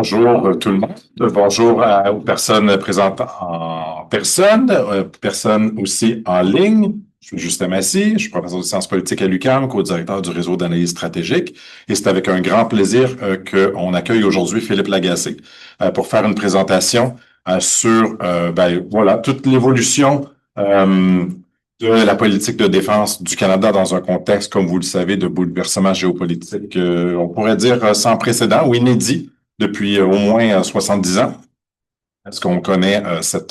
Bonjour tout le monde. Bonjour aux personnes présentes en personne, personnes aussi en ligne. Je suis Justin Massy, je suis professeur de sciences politiques à l'UQAM, co-directeur du réseau d'analyse stratégique. Et c'est avec un grand plaisir qu'on accueille aujourd'hui Philippe Lagacé pour faire une présentation sur voilà, toute l'évolution de la politique de défense du Canada dans un contexte, comme vous le savez, de bouleversement géopolitique, on pourrait dire sans précédent ou inédit depuis au moins 70 ans. Est-ce qu'on connaît cette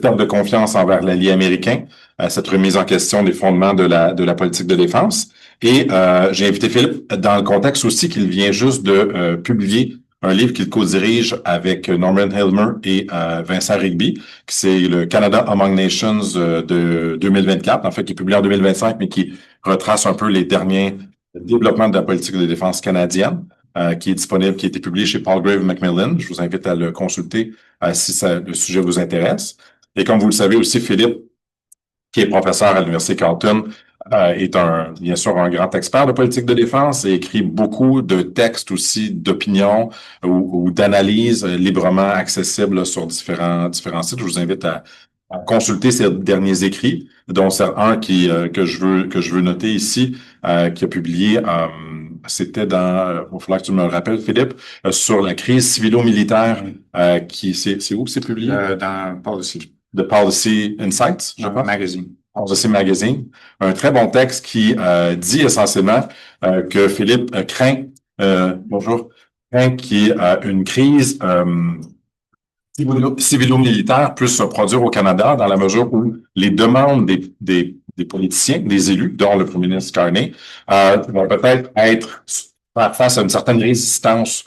perte de confiance envers l'allié américain, cette remise en question des fondements de la politique de défense? Et j'ai invité Philippe dans le contexte aussi qu'il vient juste de publier un livre qu'il co-dirige avec Norman Hilmer et Vincent Rigby, qui c'est le Canada Among Nations de 2024, en fait, qui est publié en 2025, mais qui retrace un peu les derniers développements de la politique de défense canadienne qui est disponible, qui a été publié chez Palgrave Macmillan. Je vous invite à le consulter si le sujet vous intéresse. Et comme vous le savez aussi, Philippe, qui est professeur à l'Université Carleton, est bien sûr un grand expert de politique de défense et écrit beaucoup de textes aussi d'opinion ou d'analyse librement accessibles sur différents sites. Je vous invite à consulter ses derniers écrits, dont un que je veux noter ici, qui a publié c'était il va falloir que tu me le rappelles, Philippe, sur la crise civilo-militaire, c'est où que c'est publié? Dans Policy. The Policy Insights, je pense. Magazine. Policy Magazine. Un très bon texte qui dit essentiellement que Philippe bonjour, craint qu'il y ait une crise civilo-militaire puisse se produire au Canada dans la mesure où les demandes des politiciens, des élus, dont le premier ministre Carney, vont peut-être être faire face à une certaine résistance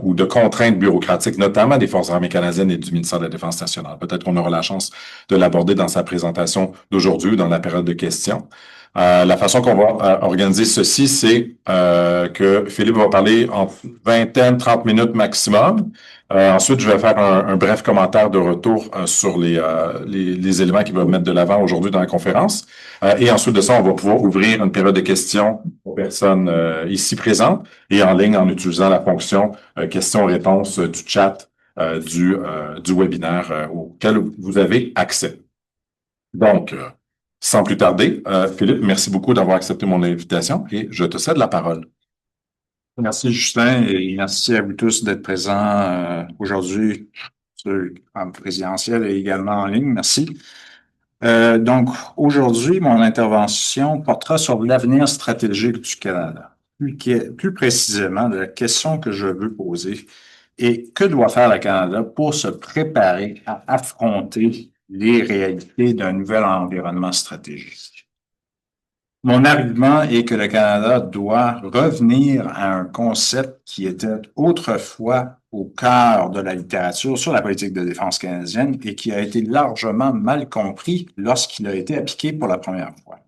ou de contraintes bureaucratiques, notamment des Forces armées canadiennes et du ministère de la Défense nationale. Peut-être qu'on aura la chance de l'aborder dans sa présentation d'aujourd'hui, dans la période de questions. La façon qu'on va organiser ceci, c'est que Philippe va parler en vingtaine, 30 minutes maximum. Ensuite, je vais faire un bref commentaire de retour sur les éléments qu'il va mettre de l'avant aujourd'hui dans la conférence. Et ensuite de ça, on va pouvoir ouvrir une période de questions aux personnes ici présentes et en ligne en utilisant la fonction questions-réponses du chat du webinaire auquel vous avez accès. Donc, sans plus tarder, Philippe, merci beaucoup d'avoir accepté mon invitation et je te cède la parole. Merci, Justin, et merci à vous tous d'être présents aujourd'hui en présentiel et également en ligne. Merci. Donc, aujourd'hui, mon intervention portera sur l'avenir stratégique du Canada. Plus précisément, de la question que je veux poser est que doit faire le Canada pour se préparer à affronter les réalités d'un nouvel environnement stratégique. Mon argument est que le Canada doit revenir à un concept qui était autrefois au cœur de la littérature sur la politique de défense canadienne et qui a été largement mal compris lorsqu'il a été appliqué pour la première fois.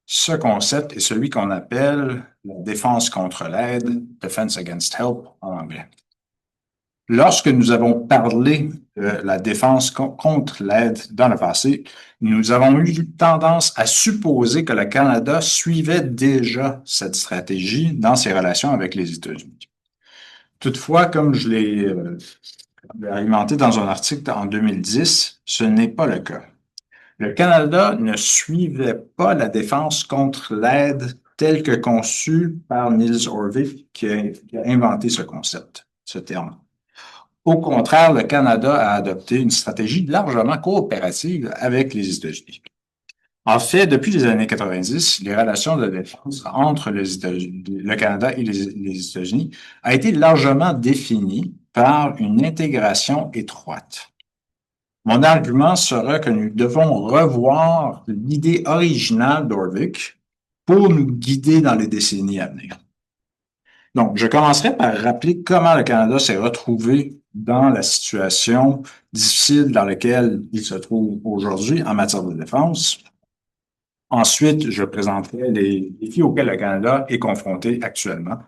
Ce concept est celui qu'on appelle la défense contre l'aide, Defense Against Help en anglais. Lorsque nous avons parlé de la défense contre l'aide dans le passé, nous avons eu tendance à supposer que le Canada suivait déjà cette stratégie dans ses relations avec les États-Unis. Toutefois, comme je l'ai alimenté dans un article en 2010, ce n'est pas le cas. Le Canada ne suivait pas la défense contre l'aide telle que conçue par Niels Orvik, qui a inventé ce concept, ce terme. Au contraire, le Canada a adopté une stratégie largement coopérative avec les États-Unis. En fait, depuis les années 90, les relations de défense entre le Canada et les États-Unis a été largement définies par une intégration étroite. Mon argument sera que nous devons revoir l'idée originale d'Orvik pour nous guider dans les décennies à venir. Donc, je commencerai par rappeler comment le Canada s'est retrouvé dans la situation difficile dans laquelle il se trouve aujourd'hui en matière de défense. Ensuite, je présenterai les défis auxquels le Canada est confronté actuellement.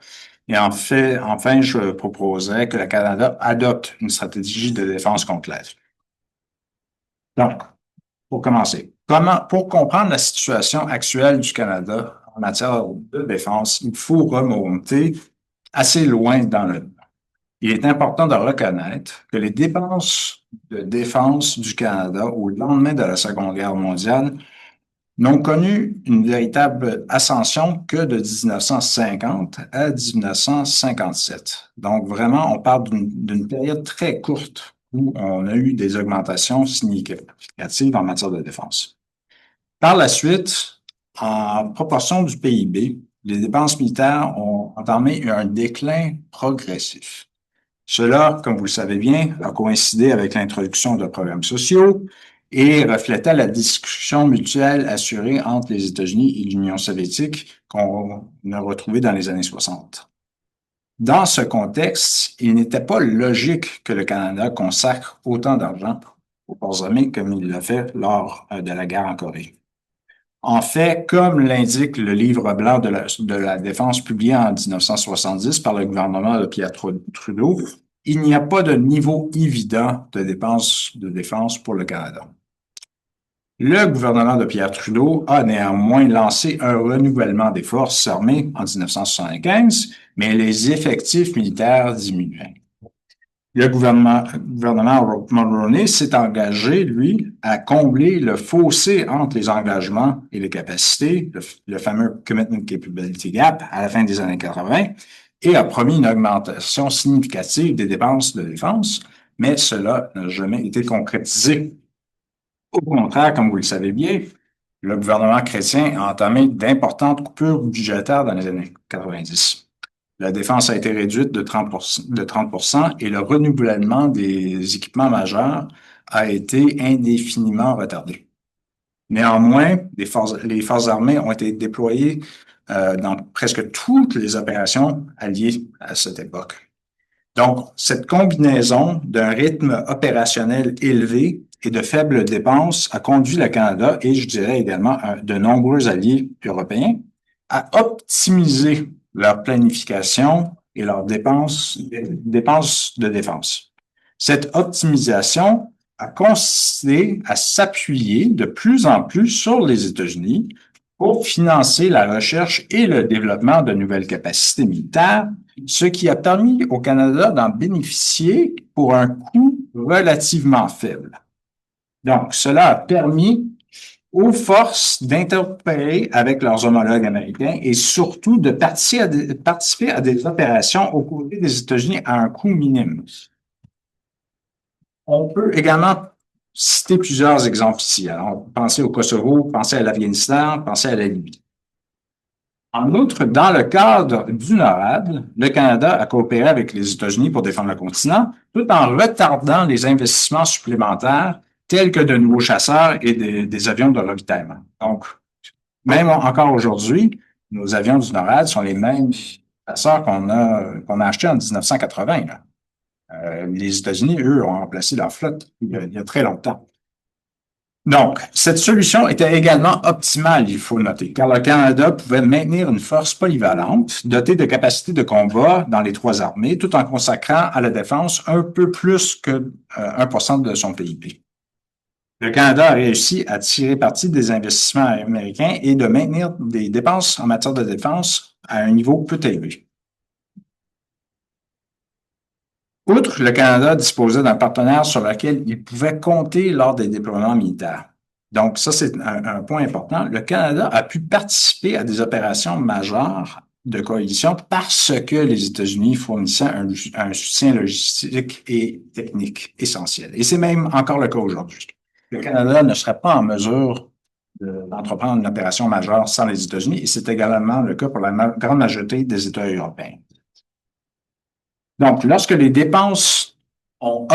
Et enfin, je proposerai que le Canada adopte une stratégie de défense contre l'aide. Donc, pour commencer, pour comprendre la situation actuelle du Canada en matière de défense, il faut remonter assez loin dans le temps. il est important de reconnaître que les dépenses de défense du Canada au lendemain de la Seconde Guerre mondiale n'ont connu une véritable ascension que de 1950 à 1957. Donc, vraiment, on parle d'une période très courte où on a eu des augmentations significatives en matière de défense. Par la suite, en proportion du PIB, les dépenses militaires ont entamé un déclin progressif. Cela, comme vous le savez bien, a coïncidé avec l'introduction de programmes sociaux et reflétait la discussion mutuelle assurée entre les États-Unis et l'Union soviétique qu'on a retrouvée dans les années 60. Dans ce contexte, il n'était pas logique que le Canada consacre autant d'argent aux forces armées comme il l'a fait lors de la guerre en Corée. En fait, comme l'indique le livre blanc de la Défense publié en 1970 par le gouvernement de Pierre Trudeau, il n'y a pas de niveau évident de dépenses de défense pour le Canada. Le gouvernement de Pierre Trudeau a néanmoins lancé un renouvellement des forces armées en 1975, mais les effectifs militaires diminuaient. Le gouvernement Mulroney s'est engagé, lui, à combler le fossé entre les engagements et les capacités, le fameux Commitment Capability Gap, à la fin des années 80, et a promis une augmentation significative des dépenses de défense, mais cela n'a jamais été concrétisé. Au contraire, comme vous le savez bien, le gouvernement chrétien a entamé d'importantes coupures budgétaires dans les années 90. La défense a été réduite de 30% et le renouvellement des équipements majeurs a été indéfiniment retardé. Néanmoins, les forces armées ont été déployées dans presque toutes les opérations alliées à cette époque. Donc, cette combinaison d'un rythme opérationnel élevé et de faibles dépenses a conduit le Canada et, je dirais également, de nombreux alliés européens à optimiser leur planification et leurs dépenses de défense. Cette optimisation a consisté à s'appuyer de plus en plus sur les États-Unis pour financer la recherche et le développement de nouvelles capacités militaires, ce qui a permis au Canada d'en bénéficier pour un coût relativement faible. Donc, cela a permis aux forces d'interpérer avec leurs homologues américains et surtout de participer à des opérations aux côtés des États-Unis à un coût minime. On peut également citer plusieurs exemples ici. Alors, pensez au Kosovo, pensez à l'Afghanistan, pensez à la Libye. En outre, dans le cadre du NORAD, le Canada a coopéré avec les États-Unis pour défendre le continent, tout en retardant les investissements supplémentaires tels que de nouveaux chasseurs et des avions de ravitaillement. Donc, même encore aujourd'hui, nos avions du NORAD sont les mêmes chasseurs qu'on a achetés en 1980. Les États-Unis, eux, ont remplacé leur flotte il y a très longtemps. Donc, cette solution était également optimale, il faut noter, car le Canada pouvait maintenir une force polyvalente, dotée de capacités de combat dans les trois armées, tout en consacrant à la défense un peu plus que 1% de son PIB. Le Canada a réussi à tirer parti des investissements américains et de maintenir des dépenses en matière de défense à un niveau peu élevé. Outre, le Canada disposait d'un partenaire sur lequel il pouvait compter lors des déploiements militaires. Donc, ça, c'est un point important. Le Canada a pu participer à des opérations majeures de coalition parce que les États-Unis fournissaient un soutien logistique et technique essentiel. Et c'est même encore le cas aujourd'hui. Le Canada ne serait pas en mesure d'entreprendre une opération majeure sans les États-Unis, et c'est également le cas pour la grande majorité des États européens. Donc, lorsque les dépenses ont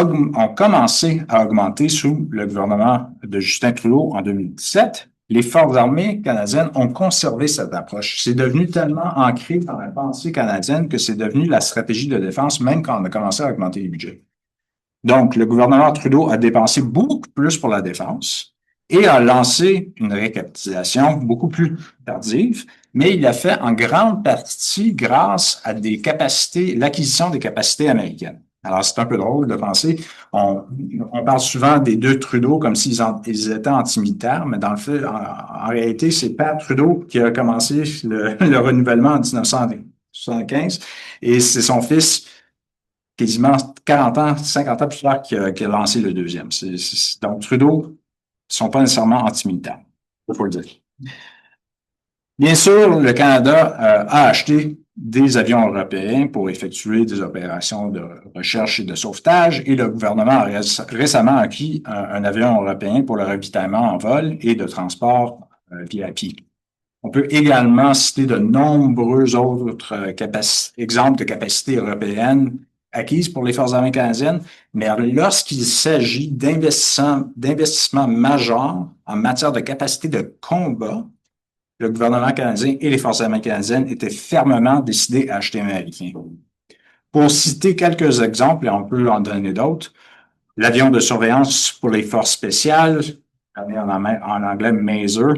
commencé à augmenter sous le gouvernement de Justin Trudeau en 2017, les forces armées canadiennes ont conservé cette approche. C'est devenu tellement ancré dans la pensée canadienne que c'est devenu la stratégie de défense, même quand on a commencé à augmenter les budgets. Donc, le gouvernement Trudeau a dépensé beaucoup plus pour la défense et a lancé une récapitalisation beaucoup plus tardive, mais il l'a fait en grande partie grâce à l'acquisition des capacités américaines. Alors, c'est un peu drôle de penser, on parle souvent des deux Trudeau comme s'ils étaient antimilitaires, mais dans le fait, en réalité, c'est Pat Trudeau qui a commencé le renouvellement en 1975 et c'est son fils quasiment 40 ans, 50 ans plus tard qu'il a lancé le deuxième. Donc, Trudeau ne sont pas nécessairement anti-militaires, il faut le dire. Bien sûr, le Canada a acheté des avions européens pour effectuer des opérations de recherche et de sauvetage, et le gouvernement a récemment acquis un avion européen pour le ravitaillement en vol et de transport VIP. On peut également citer de nombreux autres exemples de capacités européennes acquises pour les Forces armées canadiennes, mais lorsqu'il s'agit d'investissements majeurs en matière de capacité de combat, le gouvernement canadien et les Forces armées canadiennes étaient fermement décidés à acheter américain. Pour citer quelques exemples, et on peut en donner d'autres, l'avion de surveillance pour les forces spéciales, en anglais Maser,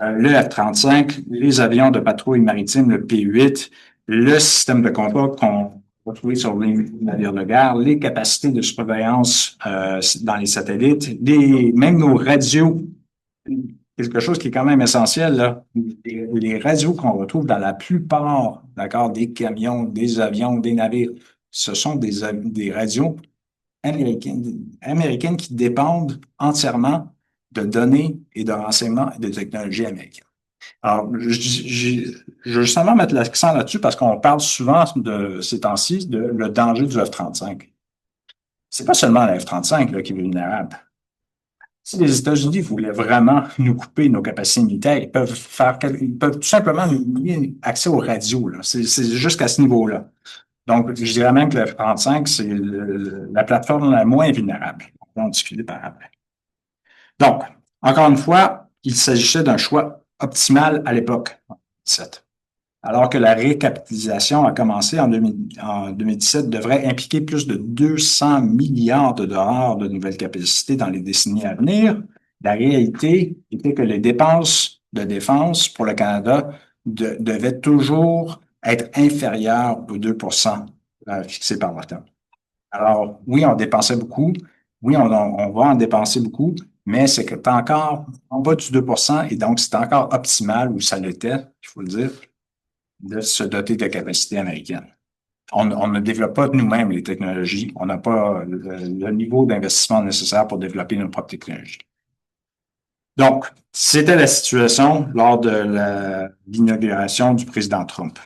le F-35, les avions de patrouille maritime, le P-8, le système de combat qu'on va trouver sur les navires de guerre, les capacités de surveillance dans les satellites, même nos radios, quelque chose qui est quand même essentiel, là, les radios qu'on retrouve dans la plupart, d'accord, des camions, des avions, des navires, ce sont des radios américaines qui dépendent entièrement de données et de renseignements et de technologies américaines. Alors, je veux justement mettre l'accent là-dessus parce qu'on parle souvent de ces temps-ci de le danger du F-35. C'est pas seulement le F-35 là, qui est vulnérable. Si les États-Unis voulaient vraiment nous couper nos capacités militaires, ils peuvent tout simplement nous donner accès aux radios. C'est jusqu'à ce niveau-là. Donc, je dirais même que le F-35, c'est la plateforme la moins vulnérable. On va en discuter par après. Donc, encore une fois, il s'agissait d'un choix optimal à l'époque, en 2017. Alors que la récapitalisation a commencé en 2017, devrait impliquer plus de 200 milliards de dollars de nouvelles capacités dans les décennies à venir. La réalité était que les dépenses de défense pour le Canada devaient toujours être inférieures aux 2 fixés par l'OTAN. Alors, oui, on dépensait beaucoup. Oui, on va en dépenser beaucoup, mais c'est que tu encore en bas du 2 et donc c'est encore optimal, ou ça l'était, il faut le dire, de se doter de capacités américaines. On ne développe pas nous-mêmes les technologies. On n'a pas le niveau d'investissement nécessaire pour développer nos propres technologies. Donc, c'était la situation lors de l'inauguration du président Trump.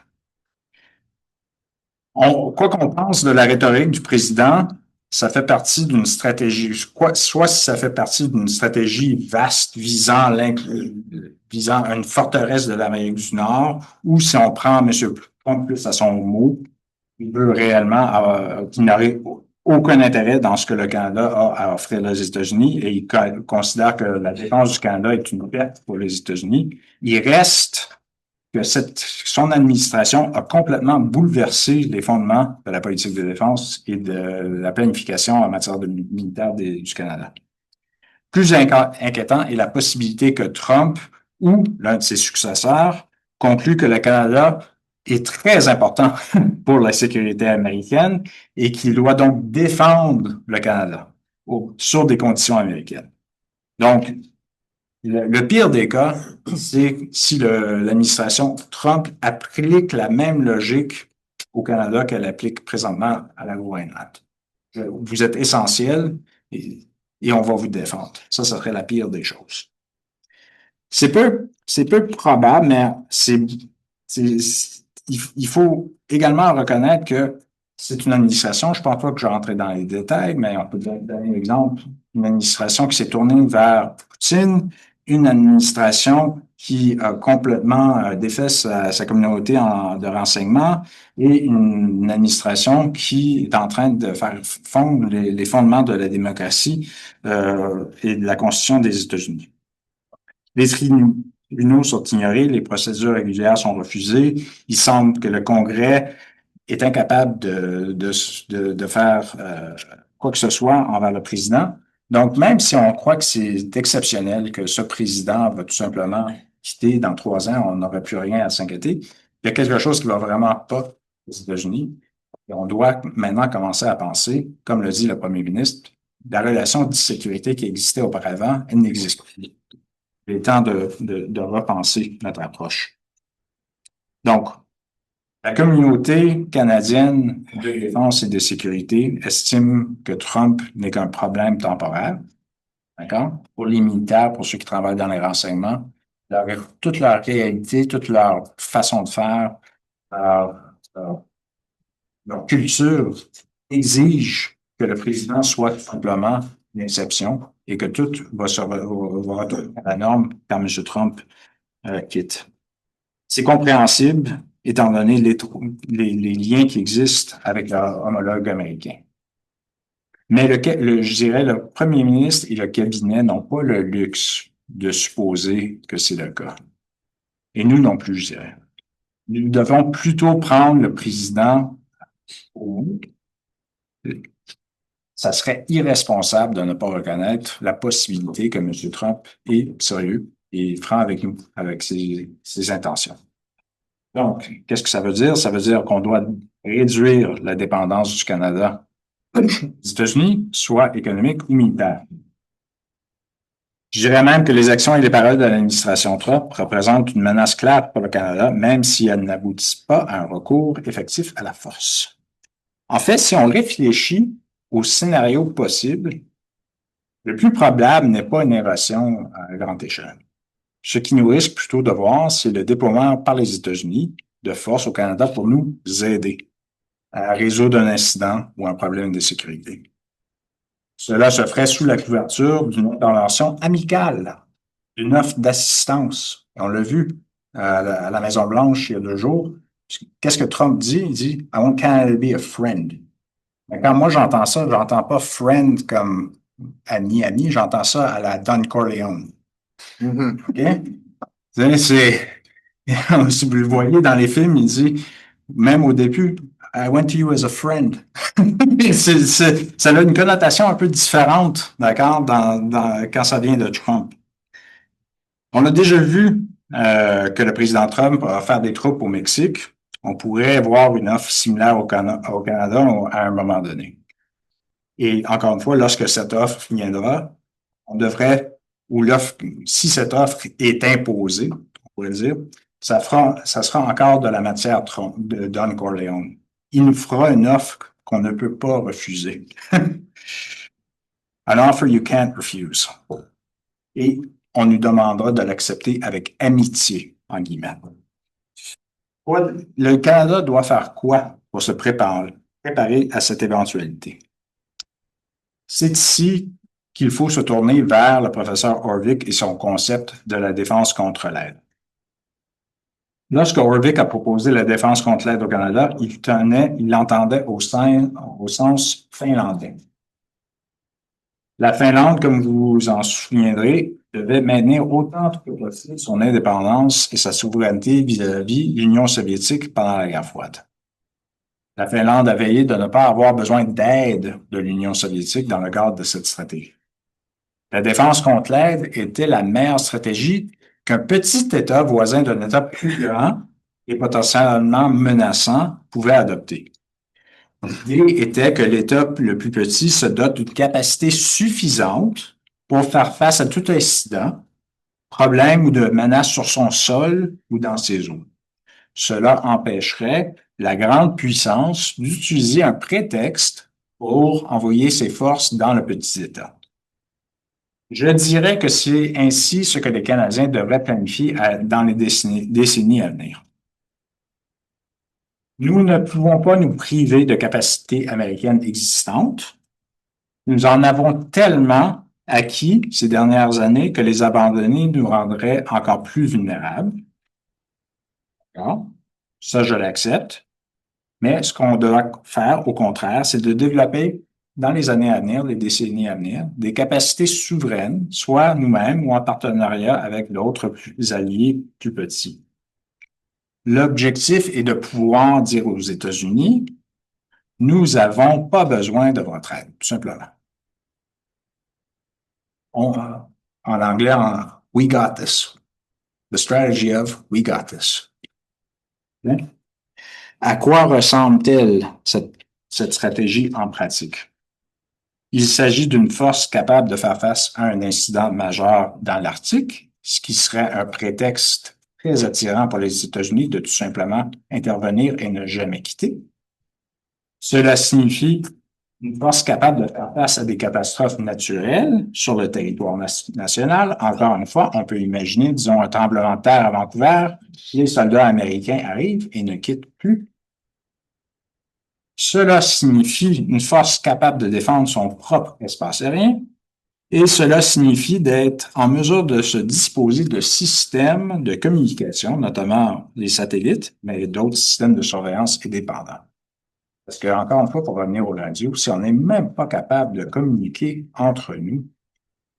Quoi qu'on pense de la rhétorique du président, ça fait partie d'une stratégie, soit ça fait partie d'une stratégie vaste visant une forteresse de l'Amérique du Nord, ou si on prend M. Trump plus à son mot, il veut réellement qu'il n'aurait aucun intérêt dans ce que le Canada a à offrir aux États-Unis, et il considère que la défense du Canada est une perte pour les États-Unis. Il reste que son administration a complètement bouleversé les fondements de la politique de défense et de la planification en matière militaire du Canada. Plus inquiétant est la possibilité que Trump ou l'un de ses successeurs conclut que le Canada est très important pour la sécurité américaine et qu'il doit donc défendre le Canada sur des conditions américaines. Donc, le pire des cas, c'est si l'administration Trump applique la même logique au Canada qu'elle applique présentement à la Groenland. Vous êtes essentiel et on va vous défendre. Ça serait la pire des choses. C'est peu probable, mais il faut également reconnaître que c'est une administration, je ne pense pas que je vais rentrer dans les détails, mais on peut donner un exemple, une administration qui s'est tournée vers Poutine, une administration qui a complètement défait sa communauté de renseignement, et une administration qui est en train de faire fondre les fondements de la démocratie et de la Constitution des États-Unis. Les tribunaux sont ignorés, les procédures régulières sont refusées. Il semble que le Congrès est incapable de faire quoi que ce soit envers le président. Donc, même si on croit que c'est exceptionnel, que ce président va tout simplement quitter dans 3 ans, on n'aurait plus rien à s'inquiéter, il y a quelque chose qui va vraiment pas aux États-Unis. Et on doit maintenant commencer à penser, comme le dit le premier ministre, la relation de sécurité qui existait auparavant, elle n'existe plus. Il est temps de repenser notre approche. Donc, La communauté canadienne de défense et de sécurité estime que Trump n'est qu'un problème temporaire, d'accord? Pour les militaires, pour ceux qui travaillent dans les renseignements, toute leur réalité, toute leur façon de faire, leur, leur culture exige que le président soit tout simplement une exception et que tout va retourner à la norme quand M. Trump quitte. C'est compréhensible étant donné les liens qui existent avec leur homologue américain. Mais je dirais, le premier ministre et le cabinet n'ont pas le luxe de supposer que c'est le cas. Et nous non plus, je dirais. Nous devons plutôt prendre le président au mot. Ça serait irresponsable de ne pas reconnaître la possibilité que M. Trump est sérieux et franc avec nous, avec ses intentions. Donc, qu'est-ce que ça veut dire? Ça veut dire qu'on doit réduire la dépendance du Canada des États-Unis, soit économique ou militaire. Je dirais même que les actions et les paroles de l'administration Trump représentent une menace claire pour le Canada, même si elles n'aboutissent pas à un recours effectif à la force. En fait, si on réfléchit au scénario possible, le plus probable n'est pas une évasion à grande échelle. Ce qui nous risque plutôt de voir, c'est le déploiement par les États-Unis de force au Canada pour nous aider à résoudre un incident ou un problème de sécurité. Cela se ferait sous la couverture d'une intervention amicale, d'une offre d'assistance. On l'a vu à la Maison-Blanche il y a 2 jours. Qu'est-ce que Trump dit? Il dit « I want Canada to be a friend ». Mais quand moi j'entends ça, j'entends pas « friend » comme ami, j'entends ça à la Don Corleone. OK? Si vous le voyez dans les films, il dit, même au début, I went to you as a friend. Ça a une connotation un peu différente, d'accord, quand ça vient de Trump. On a déjà vu que le président Trump a offert des troupes au Mexique. On pourrait voir une offre similaire au Canada à un moment donné. Et encore une fois, lorsque cette offre viendra, on devrait, ou l'offre, si cette offre est imposée, on pourrait dire, ça sera encore de la matière de Don Corleone. Il nous fera une offre qu'on ne peut pas refuser. An offer you can't refuse. Et on nous demandera de l'accepter avec amitié, en guillemets. Le Canada doit faire quoi pour se préparer à cette éventualité? C'est ici qu'il faut se tourner vers le professeur Orvik et son concept de la défense contre l'aide. Lorsque Orvik a proposé la défense contre l'aide au Canada, il l'entendait au sens finlandais. La Finlande, comme vous vous en souviendrez, devait maintenir autant que possible son indépendance et sa souveraineté vis-à-vis l'Union soviétique pendant la guerre froide. La Finlande a veillé de ne pas avoir besoin d'aide de l'Union soviétique dans le cadre de cette stratégie. La défense contre l'aide était la meilleure stratégie qu'un petit État voisin d'un État plus grand et potentiellement menaçant pouvait adopter. L'idée était que l'État le plus petit se dote d'une capacité suffisante pour faire face à tout incident, problème ou de menace sur son sol ou dans ses eaux. Cela empêcherait la grande puissance d'utiliser un prétexte pour envoyer ses forces dans le petit État. Je dirais que c'est ainsi ce que les Canadiens devraient planifier dans les décennies à venir. Nous ne pouvons pas nous priver de capacités américaines existantes. Nous en avons tellement acquis ces dernières années que les abandonner nous rendrait encore plus vulnérables. D'accord? Ça, je l'accepte. Mais ce qu'on doit faire, au contraire, c'est de développer dans les années à venir, les décennies à venir, des capacités souveraines, soit nous-mêmes ou en partenariat avec d'autres alliés plus petits. L'objectif est de pouvoir dire aux États-Unis, nous n'avons pas besoin de votre aide, tout simplement. En anglais, we got this. The strategy of we got this. Okay? À quoi ressemble-t-elle cette stratégie en pratique? Il s'agit d'une force capable de faire face à un incident majeur dans l'Arctique, ce qui serait un prétexte très attirant pour les États-Unis de tout simplement intervenir et ne jamais quitter. Cela signifie une force capable de faire face à des catastrophes naturelles sur le territoire national. Encore une fois, on peut imaginer, disons, un tremblement de terre à Vancouver, les soldats américains arrivent et ne quittent plus. Cela signifie une force capable de défendre son propre espace aérien, et cela signifie d'être en mesure de se disposer de systèmes de communication, notamment les satellites, mais d'autres systèmes de surveillance indépendants. Parce que, encore une fois, pour revenir aux radios, si on n'est même pas capable de communiquer entre nous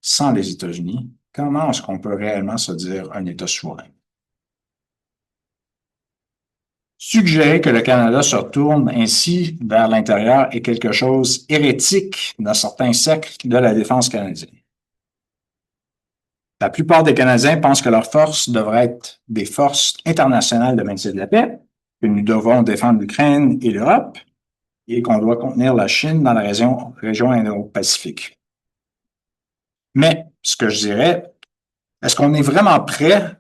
sans les États-Unis, comment est-ce qu'on peut réellement se dire un État souverain? Suggérer que le Canada se retourne ainsi vers l'intérieur est quelque chose hérétique dans certains cercles de la défense canadienne. La plupart des Canadiens pensent que leurs forces devraient être des forces internationales de maintien de la paix, que nous devons défendre l'Ukraine et l'Europe, et qu'on doit contenir la Chine dans la région Indo-Pacifique. Mais, ce que je dirais, est-ce qu'on est vraiment prêt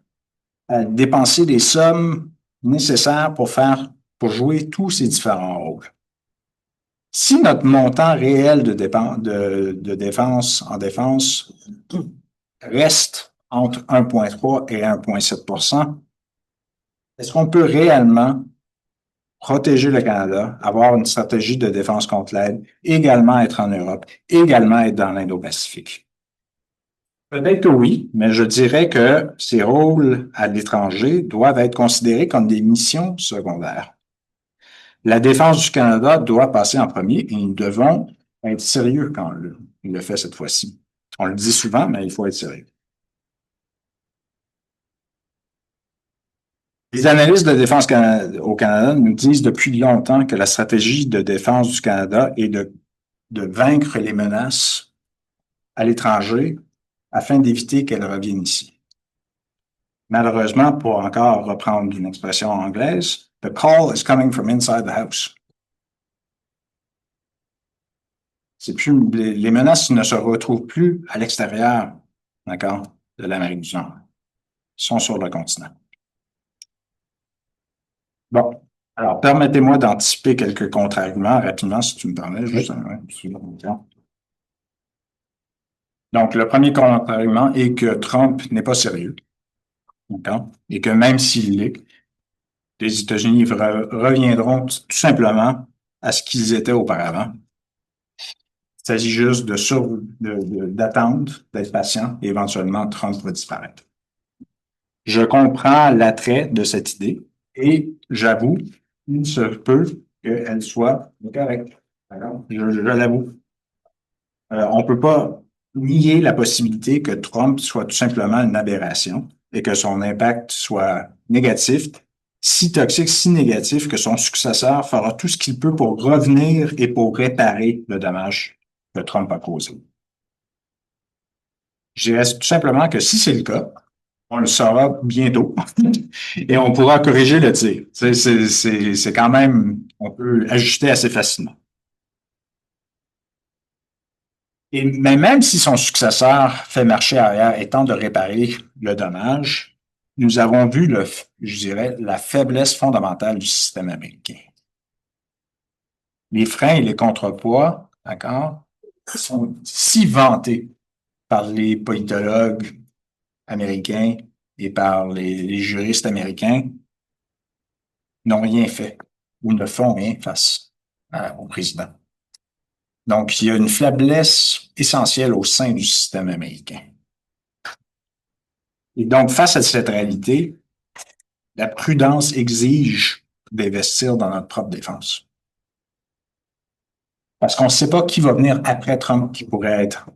à dépenser les sommes nécessaires pour jouer tous ces différents rôles? Si notre montant réel de défense en défense reste entre 1,3 et 1,7 est-ce qu'on peut réellement protéger le Canada, avoir une stratégie de défense contre l'aide, également être en Europe, également être dans l'Indo-Pacifique? Peut-être que oui, mais je dirais que ces rôles à l'étranger doivent être considérés comme des missions secondaires. La défense du Canada doit passer en premier et nous devons être sérieux quand on le fait cette fois-ci. On le dit souvent, mais il faut être sérieux. Les analystes de défense au Canada nous disent depuis longtemps que la stratégie de défense du Canada est de vaincre les menaces à l'étranger afin d'éviter qu'elles reviennent ici. Malheureusement, pour encore reprendre une expression anglaise, the call is coming from inside the house. C'est plus, les menaces ne se retrouvent plus à l'extérieur, d'accord, de l'Amérique du Nord. Elles sont sur le continent. Bon. Alors, permettez-moi d'anticiper quelques contre-arguments rapidement, si tu me permets. Juste Donc, le premier contre-argument est que Trump n'est pas sérieux. D'accord? Et que même s'il l'est, les États-Unis reviendront tout simplement à ce qu'ils étaient auparavant. Il s'agit juste d'attendre, d'être patient, et éventuellement, Trump va disparaître. Je comprends l'attrait de cette idée et j'avoue, il se peut qu'elle soit correcte. Je l'avoue. On peut pas nier la possibilité que Trump soit tout simplement une aberration et que son impact soit négatif, si toxique, si négatif que son successeur fera tout ce qu'il peut pour revenir et pour réparer le dommage que Trump a causé. Je dirais tout simplement que si c'est le cas, on le saura bientôt et on pourra corriger le tir. C'est quand même, on peut ajuster assez facilement. Mais même si son successeur fait marcher arrière et tente de réparer le dommage, nous avons vu, je dirais, la faiblesse fondamentale du système américain. Les freins et les contrepoids, d'accord, sont si vantés par les politologues américains et par les juristes américains, n'ont rien fait ou ne font rien face au président. Donc, il y a une faiblesse essentielle au sein du système américain. Et donc, face à cette réalité, la prudence exige d'investir dans notre propre défense. Parce qu'on ne sait pas qui va venir après Trump qui pourrait être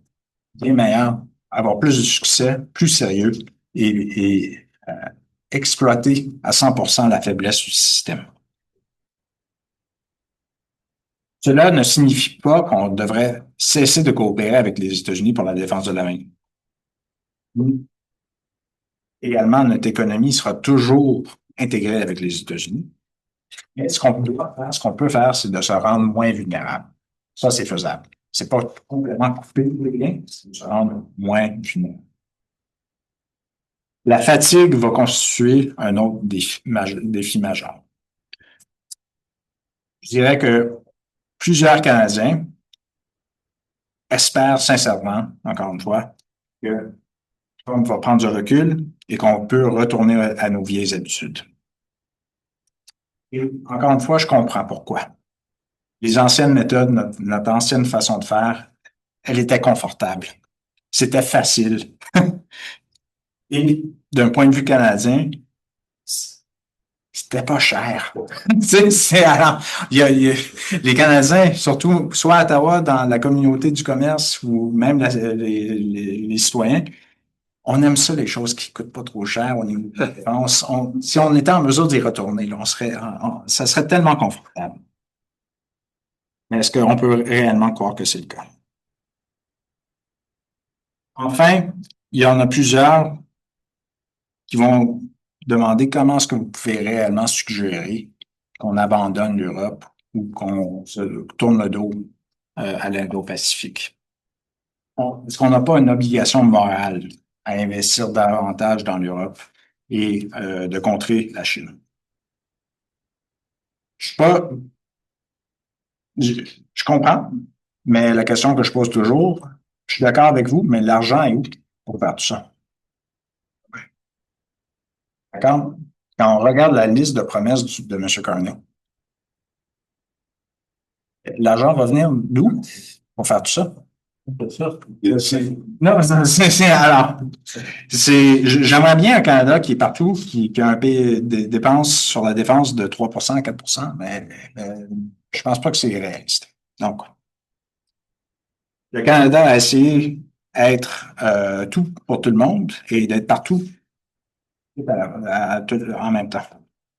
bien meilleur, avoir plus de succès, plus sérieux et exploiter à 100% la faiblesse du système. Cela ne signifie pas qu'on devrait cesser de coopérer avec les États-Unis pour la défense de l'Amérique. Également, notre économie sera toujours intégrée avec les États-Unis. Mais ce qu'on peut faire, c'est de se rendre moins vulnérable. Ça, c'est faisable. C'est pas complètement couper les liens, c'est de se rendre moins vulnérable. La fatigue va constituer un autre défi majeur. Je dirais que plusieurs Canadiens espèrent sincèrement, encore une fois, que Trump va prendre du recul et qu'on peut retourner à nos vieilles habitudes. Et encore une fois, je comprends pourquoi. Les anciennes méthodes, notre ancienne façon de faire, elle était confortable. C'était facile. Et d'un point de vue canadien, c'était pas cher. Alors, les Canadiens, surtout soit à Ottawa, dans la communauté du commerce ou même les citoyens, on aime ça, les choses qui coûtent pas trop cher. Si on était en mesure d'y retourner, là, ça serait tellement confortable. Mais est-ce qu'on peut réellement croire que c'est le cas? Enfin, il y en a plusieurs qui vont demander comment est-ce que vous pouvez réellement suggérer qu'on abandonne l'Europe ou qu'on se tourne le dos à l'Indo-Pacifique. Est-ce qu'on n'a pas une obligation morale à investir davantage dans l'Europe et de contrer la Chine? Je comprends, mais la question que je pose toujours, je suis d'accord avec vous, mais l'argent est où pour faire tout ça? D'accord? Quand on regarde la liste de promesses de M. Carney, l'argent va venir d'où pour faire tout ça? Non, alors, j'aimerais bien un Canada qui est partout, qui a un pays des dépenses sur la défense de 3% à 4%, mais je pense pas que c'est réaliste. Donc, le Canada a essayé d'être tout pour tout le monde et d'être partout en même temps.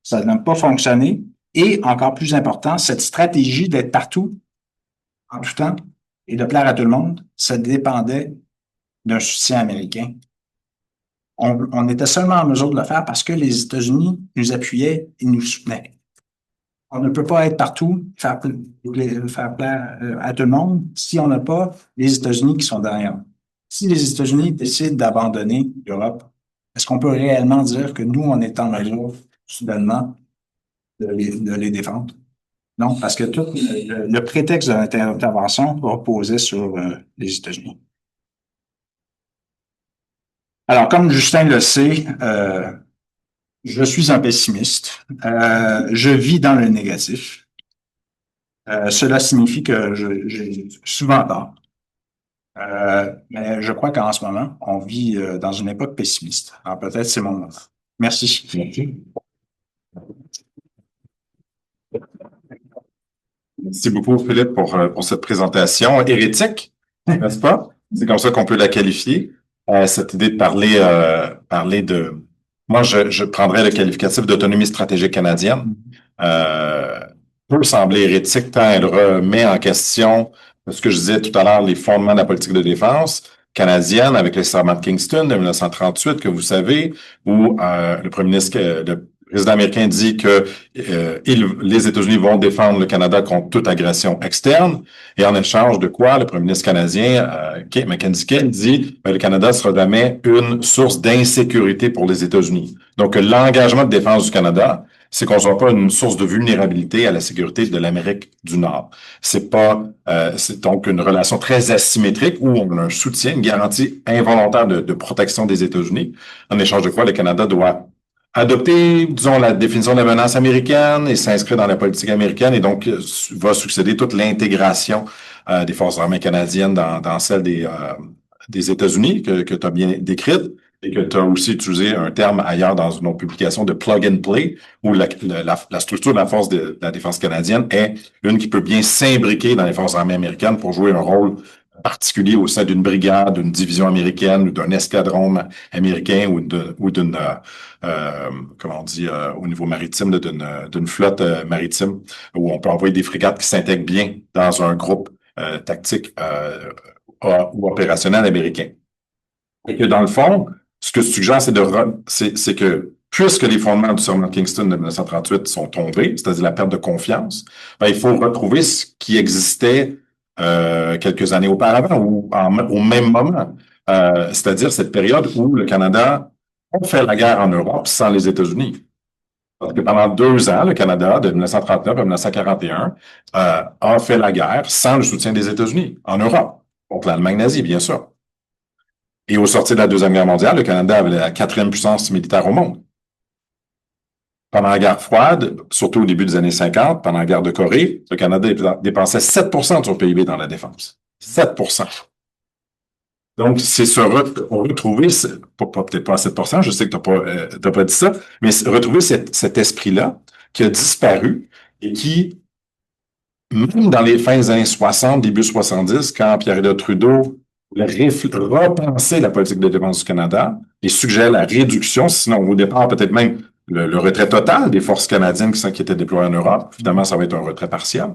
Ça n'a pas fonctionné. Et encore plus important, cette stratégie d'être partout en tout temps et de plaire à tout le monde, ça dépendait d'un soutien américain. On était seulement en mesure de le faire parce que les États-Unis nous appuyaient et nous soutenaient. On ne peut pas être partout, faire plaire à tout le monde si on n'a pas les États-Unis qui sont derrière. Si les États-Unis décident d'abandonner l'Europe, est-ce qu'on peut réellement dire que nous, on est en mesure, soudainement, de les défendre? Non, parce que tout le prétexte de l'intervention reposait sur les États-Unis. Alors, comme Justin le sait, je suis un pessimiste. Je vis dans le négatif. Cela signifie que j'ai souvent tort. Mais je crois qu'en ce moment, on vit dans une époque pessimiste. Alors peut-être c'est mon moment. Merci. Merci beaucoup, Philippe, pour cette présentation hérétique, n'est-ce pas? C'est comme ça qu'on peut la qualifier. Cette idée de parler de... Moi, je prendrais le qualificatif d'autonomie stratégique canadienne. Peut sembler hérétique tant elle remet en question ce que je disais tout à l'heure, les fondements de la politique de défense canadienne avec le serment de Kingston de 1938, que vous savez, où le premier ministre, le président américain dit que les États-Unis vont défendre le Canada contre toute agression externe, et en échange de quoi, le premier ministre canadien, Mackenzie King, dit le Canada sera jamais une source d'insécurité pour les États-Unis. Donc, l'engagement de défense du Canada, c'est qu'on ne soit pas une source de vulnérabilité à la sécurité de l'Amérique du Nord. C'est donc une relation très asymétrique où on a un soutien, une garantie involontaire de protection des États-Unis, en échange de quoi le Canada doit adopter, disons, la définition de la menace américaine et s'inscrire dans la politique américaine, et donc va succéder toute l'intégration des forces armées canadiennes dans celle des États-Unis que tu as bien décrite, et que tu as aussi utilisé un terme ailleurs dans une autre publication de plug and play, où la structure de la force de la défense canadienne est une qui peut bien s'imbriquer dans les forces armées américaines pour jouer un rôle particulier au sein d'une brigade, d'une division américaine ou d'un escadron américain ou d'une comment on dit, au niveau maritime, d'une flotte maritime, où on peut envoyer des frégates qui s'intègrent bien dans un groupe tactique ou opérationnel américain. Et que dans le fond, ce que je suggère, c'est que puisque les fondements du serment de Kingston de 1938 sont tombés, c'est-à-dire la perte de confiance, ben, il faut retrouver ce qui existait quelques années auparavant ou au même moment, c'est-à-dire cette période où le Canada on fait la guerre en Europe sans les États-Unis. Parce que pendant 2 ans, le Canada, de 1939 à 1941, a fait la guerre sans le soutien des États-Unis, en Europe, contre l'Allemagne nazie, bien sûr. Et au sortir de la Deuxième Guerre mondiale, le Canada avait la 4e puissance militaire au monde. Pendant la guerre froide, surtout au début des années 50, pendant la guerre de Corée, le Canada dépensait 7% de son PIB dans la défense. 7%. Donc, c'est retrouver, peut-être pas à 7%, je sais que t'as pas dit ça, mais retrouver cet esprit-là qui a disparu et qui, même dans les fins des années 60, début 70, quand Pierre-Éliott Trudeau repensait la politique de défense du Canada et suggérait la réduction, sinon au départ, peut-être même le retrait total des forces canadiennes qui étaient déployées en Europe, évidemment, ça va être un retrait partiel,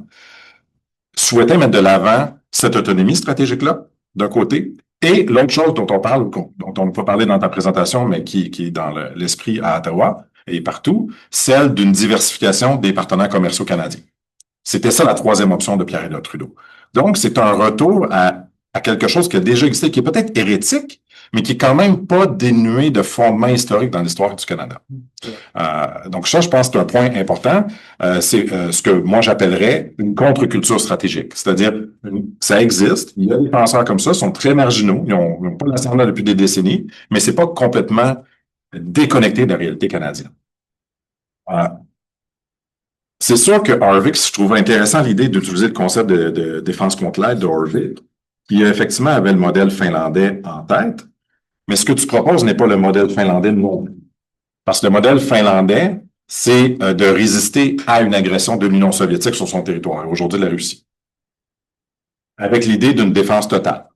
souhaitait mettre de l'avant cette autonomie stratégique-là, d'un côté, et l'autre chose dont on parle, dont on n'a pas parlé dans ta présentation, mais qui est dans l'esprit à Ottawa et partout, celle d'une diversification des partenaires commerciaux canadiens. C'était ça la troisième option de Pierre-Éliott Trudeau. Donc, c'est un retour à quelque chose qui a déjà existé, qui est peut-être hérétique, mais qui est quand même pas dénué de fondement historique dans l'histoire du Canada. Donc ça, je pense que c'est un point important. C'est ce que moi j'appellerais une contre-culture stratégique. C'est-à-dire, ça existe, il y a des penseurs comme ça, sont très marginaux, ils n'ont pas l'ascendant depuis des décennies, mais c'est pas complètement déconnecté de la réalité canadienne. C'est sûr que Harvick, je trouve intéressant l'idée d'utiliser le concept de défense contre l'aide de Harvick, qui effectivement avait le modèle finlandais en tête, mais ce que tu proposes n'est pas le modèle finlandais non plus. Parce que le modèle finlandais, c'est de résister à une agression de l'Union soviétique sur son territoire, aujourd'hui la Russie, avec l'idée d'une défense totale.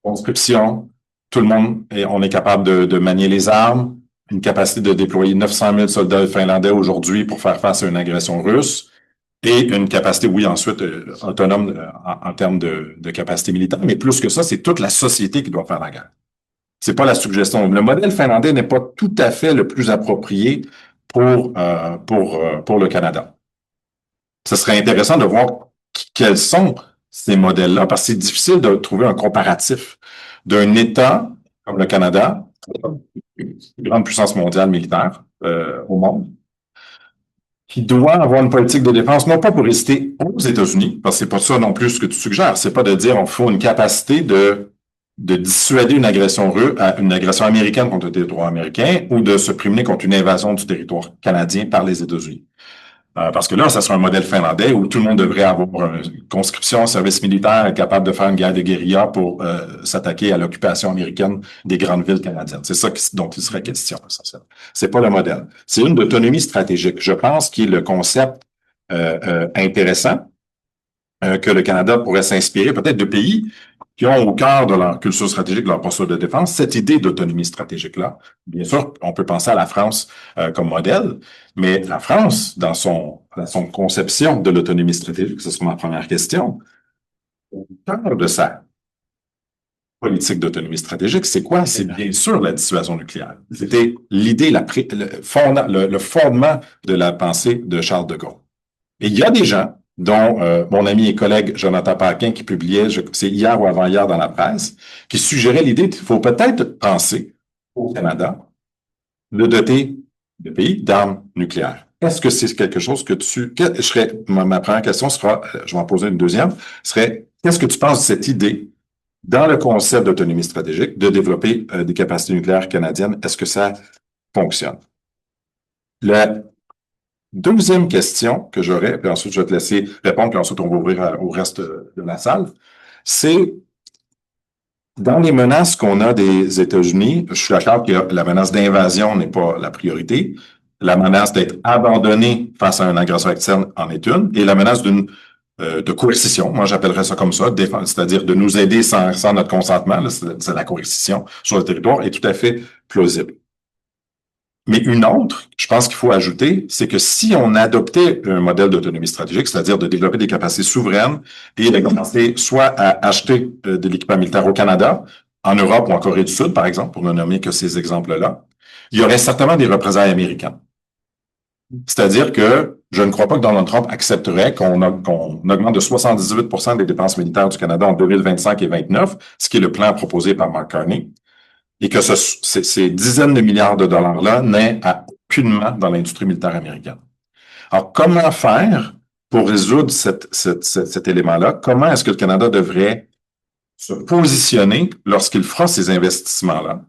Conscription, tout le monde, on est capable de manier les armes, une capacité de déployer 900 000 soldats finlandais aujourd'hui pour faire face à une agression russe, et une capacité, oui, ensuite autonome en termes de capacité militaire, mais plus que ça, c'est toute la société qui doit faire la guerre. C'est pas la suggestion. Le modèle finlandais n'est pas tout à fait le plus approprié pour le Canada. Ce serait intéressant de voir quels sont ces modèles-là, parce que c'est difficile de trouver un comparatif d'un État comme le Canada, une grande puissance mondiale militaire au monde, qui doit avoir une politique de défense, non pas pour résister aux États-Unis, parce que c'est pas ça non plus ce que tu suggères, c'est pas de dire on faut une capacité de dissuader une agression américaine contre le territoire américain ou de se prémunir contre une invasion du territoire canadien par les États-Unis. Parce que là, ça serait un modèle finlandais où tout le monde devrait avoir une conscription, un service militaire, être capable de faire une guerre de guérilla pour s'attaquer à l'occupation américaine des grandes villes canadiennes. C'est ça dont il serait question. C'est pas le modèle. C'est une autonomie stratégique. Je pense qu'il est le concept intéressant que le Canada pourrait s'inspirer peut-être de pays qui ont au cœur de leur culture stratégique, de leur posture de défense, cette idée d'autonomie stratégique-là. Bien sûr, on peut penser à la France comme modèle, mais la France, dans son conception de l'autonomie stratégique, ce sera ma première question, au cœur de sa politique d'autonomie stratégique, c'est quoi? C'est bien sûr la dissuasion nucléaire. C'était l'idée, le fondement de la pensée de Charles de Gaulle. Et il y a des gens dont mon ami et collègue Jonathan Paquin, qui publiait, c'est hier ou avant-hier dans la presse, qui suggérait l'idée qu'il faut peut-être penser au Canada de doter le pays d'armes nucléaires. Est-ce que c'est quelque chose que ma première question sera, je vais en poser une deuxième, serait, qu'est-ce que tu penses de cette idée, dans le concept d'autonomie stratégique, de développer des capacités nucléaires canadiennes? Est-ce que ça fonctionne? La deuxième question que j'aurais, puis ensuite je vais te laisser répondre, puis ensuite on va ouvrir au reste de la salle, c'est dans les menaces qu'on a des États-Unis, je suis d'accord que la menace d'invasion n'est pas la priorité, la menace d'être abandonné face à un agresseur externe en est une, et la menace de coercition, moi j'appellerais ça comme ça, c'est-à-dire de nous aider sans notre consentement, c'est la coercition sur le territoire, est tout à fait plausible. Mais une autre, je pense qu'il faut ajouter, c'est que si on adoptait un modèle d'autonomie stratégique, c'est-à-dire de développer des capacités souveraines et de commencer soit à acheter de l'équipement militaire au Canada, en Europe ou en Corée du Sud, par exemple, pour ne nommer que ces exemples-là, il y aurait certainement des représailles américaines. C'est-à-dire que je ne crois pas que Donald Trump accepterait qu'on augmente de 78% des dépenses militaires du Canada en 2025 et 2029, ce qui est le plan proposé par Mark Carney. et que ces dizaines de milliards de dollars-là n'aient aucunement dans l'industrie militaire américaine. Alors, comment faire pour résoudre cet élément-là? Comment est-ce que le Canada devrait se positionner lorsqu'il fera ces investissements-là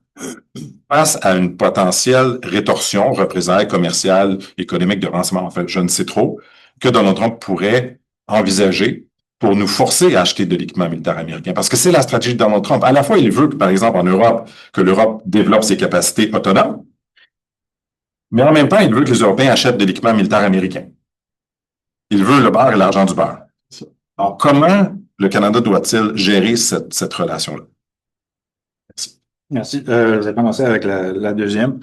face à une potentielle rétorsion, représailles commerciale, économique, de renseignement, en fait, je ne sais trop, que Donald Trump pourrait envisager pour nous forcer à acheter de l'équipement militaire américain. Parce que c'est la stratégie de Donald Trump. À la fois, il veut que, par exemple, en Europe, que l'Europe développe ses capacités autonomes, mais en même temps, il veut que les Européens achètent de l'équipement militaire américain. Il veut le beurre et l'argent du beurre. Alors, comment le Canada doit-il gérer cette relation-là? Merci. Merci. Je vais commencer avec la deuxième.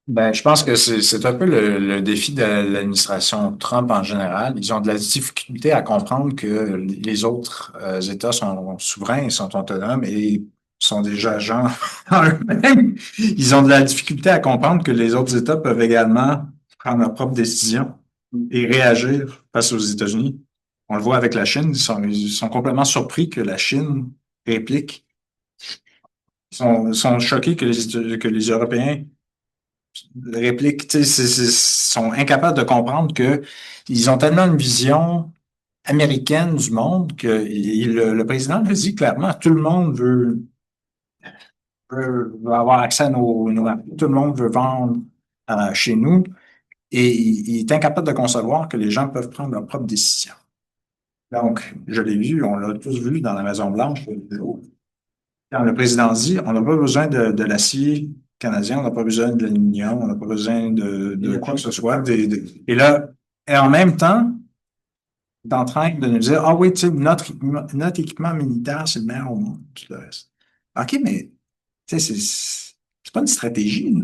Ben, je pense que c'est un peu le défi de l'administration Trump en général. Ils ont de la difficulté à comprendre que les autres États sont souverains, sont autonomes et sont déjà agents en eux-mêmes. Ils ont de la difficulté à comprendre que les autres États peuvent également prendre leurs propres décisions et réagir face aux États-Unis. On le voit avec la Chine, ils sont complètement surpris que la Chine réplique. Ils sont choqués que les Européens répliquent, sont incapables de comprendre que ils ont tellement une vision américaine du monde que le président le dit clairement, tout le monde veut avoir accès à nos tout le monde veut vendre chez nous et il est incapable de concevoir que les gens peuvent prendre leurs propres décisions. Donc, je l'ai vu, on l'a tous vu dans la Maison-Blanche. Quand le président dit, on n'a pas besoin de l'acier canadien, on n'a pas besoin de l'aluminium, on n'a pas besoin de quoi que ce soit. Et là, et en même temps, il est en train de nous dire, ah oui, tu sais, notre équipement militaire, c'est le meilleur au monde, tout le reste. OK, mais tu sais, c'est pas une stratégie.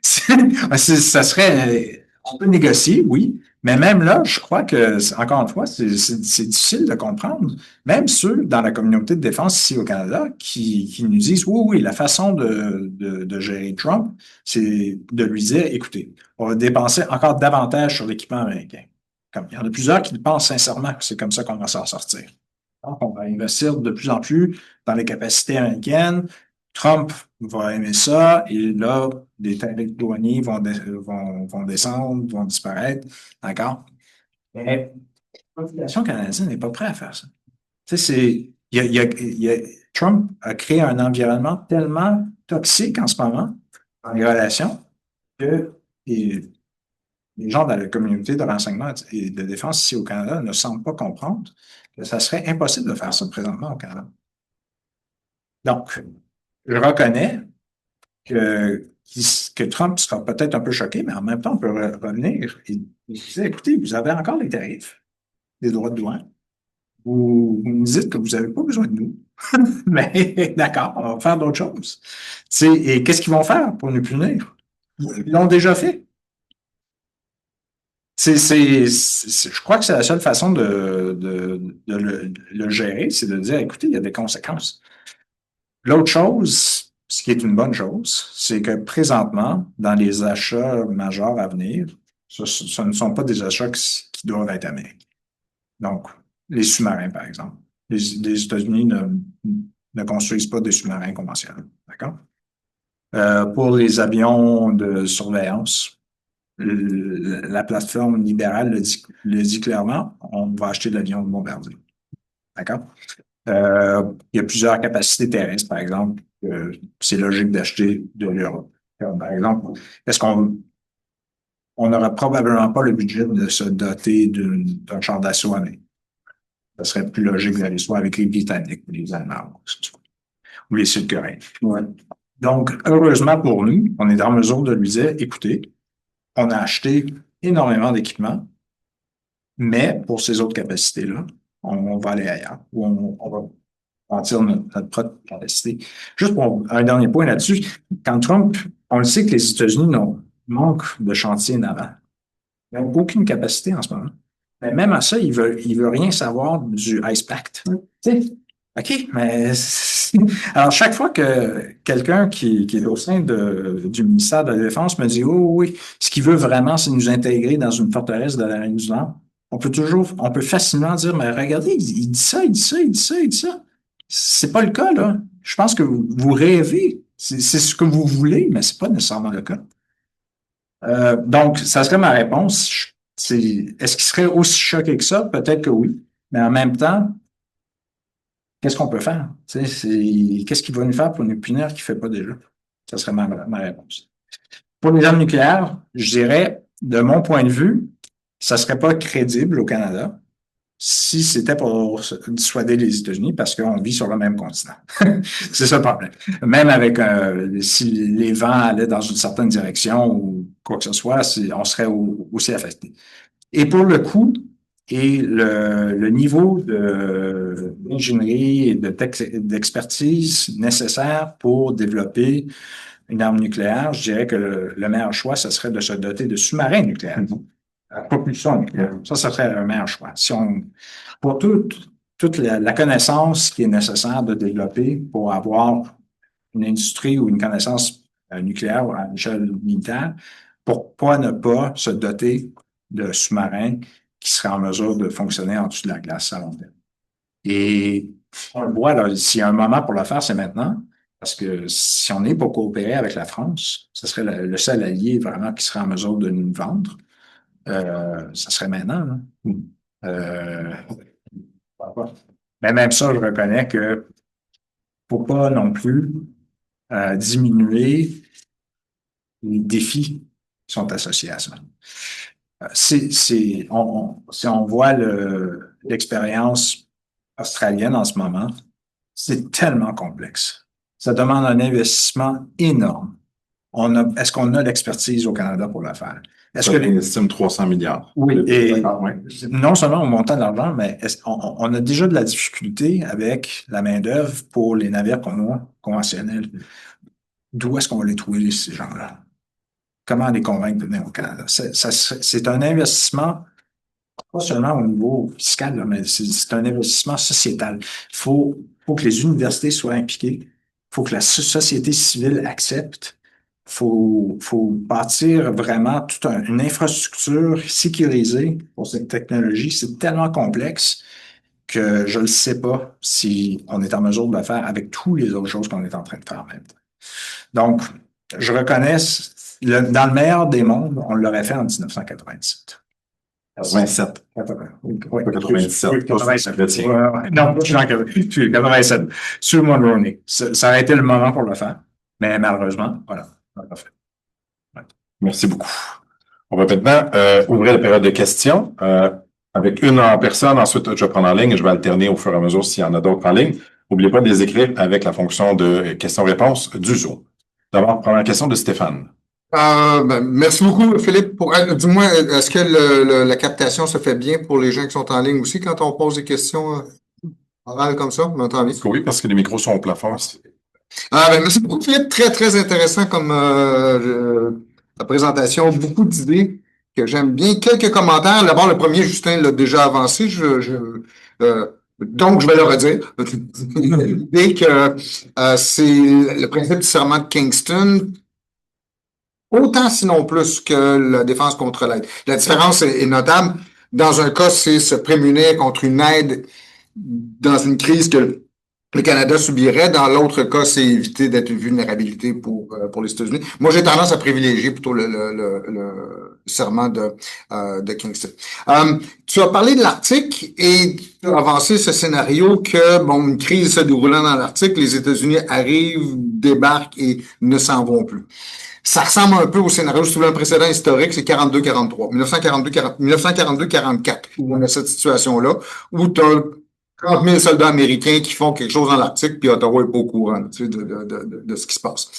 Ça serait, on peut négocier, oui, mais même là, je crois que, encore une fois, c'est difficile de comprendre. Même ceux dans la communauté de défense ici au Canada qui nous disent, oui, oui, la façon de gérer Trump, c'est de lui dire, écoutez, on va dépenser encore davantage sur l'équipement américain. Comme, il y en a plusieurs qui pensent sincèrement que c'est comme ça qu'on va s'en sortir. Donc, on va investir de plus en plus dans les capacités américaines. Trump va aimer ça, et là, les tarifs douaniers vont descendre, vont disparaître. D'accord? Mais la population canadienne n'est pas prête à faire ça. Tu sais, Trump a créé un environnement tellement toxique en ce moment dans les relations que les gens dans la communauté de renseignement et de défense ici au Canada ne semblent pas comprendre que ça serait impossible de faire ça présentement au Canada. Donc, je reconnais que Trump sera peut-être un peu choqué, mais en même temps, on peut revenir et dire, écoutez, vous avez encore les tarifs, les droits de douane. Vous me dites que vous n'avez pas besoin de nous. Mais d'accord, on va faire d'autres choses. Et qu'est-ce qu'ils vont faire pour nous punir? Ils l'ont déjà fait. Je crois que c'est la seule façon de le gérer, c'est de dire, écoutez, il y a des conséquences. L'autre chose, ce qui est une bonne chose, c'est que présentement, dans les achats majeurs à venir, ce ne sont pas des achats qui doivent être américains. Donc, les sous-marins, par exemple. Les États-Unis ne construisent pas des sous-marins conventionnels. D'accord? Pour les avions de surveillance, la plateforme libérale le dit clairement, on va acheter de l'avion de bombardier. D'accord? Il y a plusieurs capacités terrestres, par exemple. C'est logique d'acheter de l'Europe. Par exemple, est-ce on n'aura probablement pas le budget de se doter d'un char d'assaut américain? Ça serait plus logique d'aller soit avec les Britanniques ou les Allemands ou les Sud-Coréens. Ouais. Donc, heureusement pour nous, on est en mesure de lui dire, écoutez, on a acheté énormément d'équipements, mais pour ces autres capacités-là, on va aller ailleurs, ou on va bâtir notre propre capacité. Juste pour un dernier point là-dessus, quand Trump, on le sait que les États-Unis manquent de chantiers navals. Ils n'ont aucune capacité en ce moment. Mais même à ça, il veut rien savoir du Ice Pact. OK, mais alors chaque fois que quelqu'un qui est au sein du ministère de la Défense me dit, oh oui, ce qu'il veut vraiment, c'est nous intégrer dans une forteresse de l'Amérique du Nord, on peut facilement dire, mais regardez, il dit ça, il dit ça, il dit ça, il dit ça. C'est pas le cas, là. Je pense que vous rêvez C'est ce que vous voulez, mais c'est pas nécessairement le cas. Donc, ça serait ma réponse. Est-ce qu'il serait aussi choqué que ça? Peut-être que oui. Mais en même temps, qu'est-ce qu'on peut faire? Qu'est-ce qu'il va nous faire pour nous punir qu'il ne fait pas déjà? Ça serait ma réponse. Pour les armes nucléaires, je dirais, de mon point de vue, ça ne serait pas crédible au Canada si c'était pour dissuader les États-Unis parce qu'on vit sur le même continent. C'est ça le problème. Même avec si les vents allaient dans une certaine direction ou quoi que ce soit, on serait aussi affecté. Et pour le coût et le niveau d'ingénierie et d'expertise nécessaire pour développer une arme nucléaire, je dirais que le meilleur choix, ce serait de se doter de sous-marins nucléaires. Propulsion nucléaire. Ça serait le meilleur choix. Pour toute la connaissance qui est nécessaire de développer pour avoir une industrie ou une connaissance nucléaire à l'échelle militaire, pourquoi ne pas se doter de sous-marins qui seraient en mesure de fonctionner en dessous de la glace à long terme? Et on le voit, là, s'il y a un moment pour le faire, c'est maintenant. Parce que si on est pour coopérer avec la France, ce serait le seul allié vraiment qui serait en mesure de nous vendre. Ça serait maintenant. Mais même ça, je reconnais que faut pas non plus diminuer les défis qui sont associés à ça. Si on voit l'expérience australienne en ce moment, c'est tellement complexe. Ça demande un investissement énorme. Est-ce qu'on a l'expertise au Canada pour le faire? Est-ce que on estime 300 milliards? Oui, et non seulement au montant de l'argent, mais on a déjà de la difficulté avec la main-d'œuvre pour les navires conventionnels. D'où est-ce qu'on va les trouver, ces gens-là? Comment les convaincre de venir au Canada? C'est un investissement, pas seulement au niveau fiscal, là, mais c'est un investissement sociétal. Faut que les universités soient impliquées. Il faut que la société civile accepte. Faut bâtir vraiment toute une infrastructure sécurisée pour cette technologie. C'est tellement complexe que je ne sais pas si on est en mesure de le faire avec toutes les autres choses qu'on est en train de faire en même temps. Donc, je reconnais, dans le meilleur des mondes, on l'aurait fait en 1997. 87. Oui, 97. 87. Non, je suis 87. Sur le Mulroney. Ça aurait été le moment pour le faire. Mais malheureusement, voilà. Parfait. Ouais. Merci beaucoup. On va maintenant ouvrir la période de questions avec une en personne. Ensuite, je vais prendre en ligne et je vais alterner au fur et à mesure s'il y en a d'autres en ligne. N'oubliez pas de les écrire avec la fonction de questions-réponses du Zoom. D'abord, première question de Stéphane. Merci beaucoup, Philippe. Du moins, est-ce que la captation se fait bien pour les gens qui sont en ligne aussi quand on pose des questions orales comme ça? On entend bien? Oui, parce que les micros sont au plafond. Merci beaucoup, Philippe. Très, très intéressant comme la présentation. Beaucoup d'idées que j'aime bien. Quelques commentaires. D'abord, le premier, Justin l'a déjà avancé. Donc, je vais le redire. L'idée que c'est le principe du serment de Kingston, autant sinon plus que la défense contre l'aide. La différence est notable. Dans un cas, c'est se prémunir contre une aide dans une crise que le Canada subirait. Dans l'autre cas, c'est éviter d'être une vulnérabilité pour les États-Unis. Moi, j'ai tendance à privilégier plutôt le serment de Kingston. Tu as parlé de l'Arctique et tu as avancé ce scénario que, une crise se déroulant dans l'Arctique, les États-Unis arrivent, débarquent et ne s'en vont plus. Ça ressemble un peu au scénario, je trouve un précédent historique, c'est 42-43, 1942-44, où on a cette situation-là, où tu as 30 000 soldats américains qui font quelque chose dans l'Arctique, puis Ottawa est pas au courant de ce qui se passe.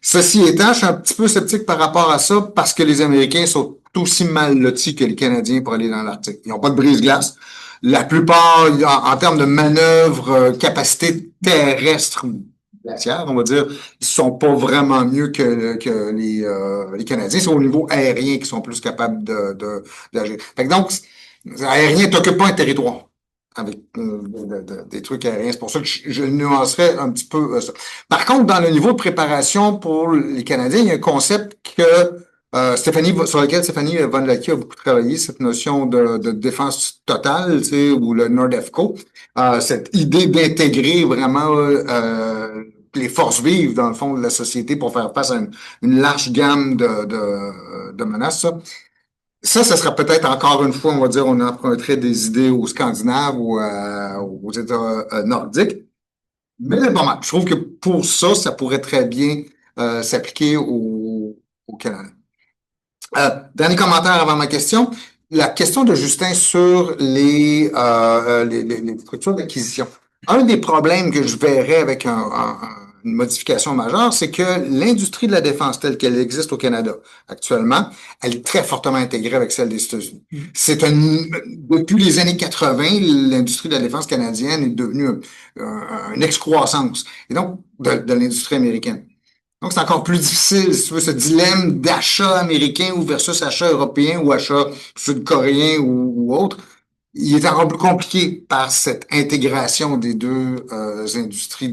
Ceci étant, je suis un petit peu sceptique par rapport à ça, parce que les Américains sont aussi mal lotis que les Canadiens pour aller dans l'Arctique. Ils n'ont pas de brise-glace. La plupart, en termes de manœuvre, capacité terrestre, glaciaire, on va dire, ils sont pas vraiment mieux que les Canadiens. C'est au niveau aérien qu'ils sont plus capables d'agir. Fait que donc, l'aérien t'occupe pas un territoire avec des trucs aériens. C'est pour ça que je nuancerais un petit peu ça. Par contre, dans le niveau de préparation pour les Canadiens, il y a un concept que sur lequel Stéphanie Von Lacky a beaucoup travaillé, cette notion de défense totale, tu sais, ou le NORDEFCO, cette idée d'intégrer vraiment les forces vives, dans le fond, de la société pour faire face à une large gamme de menaces. Ça serait peut-être encore une fois, on va dire, on emprunterait des idées aux Scandinaves ou aux États nordiques. Mais bon, je trouve que pour ça, ça pourrait très bien s'appliquer au Canada. Dernier commentaire avant ma question. La question de Justin sur les structures d'acquisition. Un des problèmes que je verrais avec une modification majeure, c'est que l'industrie de la défense telle qu'elle existe au Canada actuellement, elle est très fortement intégrée avec celle des États-Unis. Depuis les années 80, l'industrie de la défense canadienne est devenue une excroissance, et donc de l'industrie américaine. Donc, c'est encore plus difficile, si tu veux, ce dilemme d'achat américain ou versus achat européen ou achat sud-coréen ou autre. Il est encore plus compliqué par cette intégration des deux industries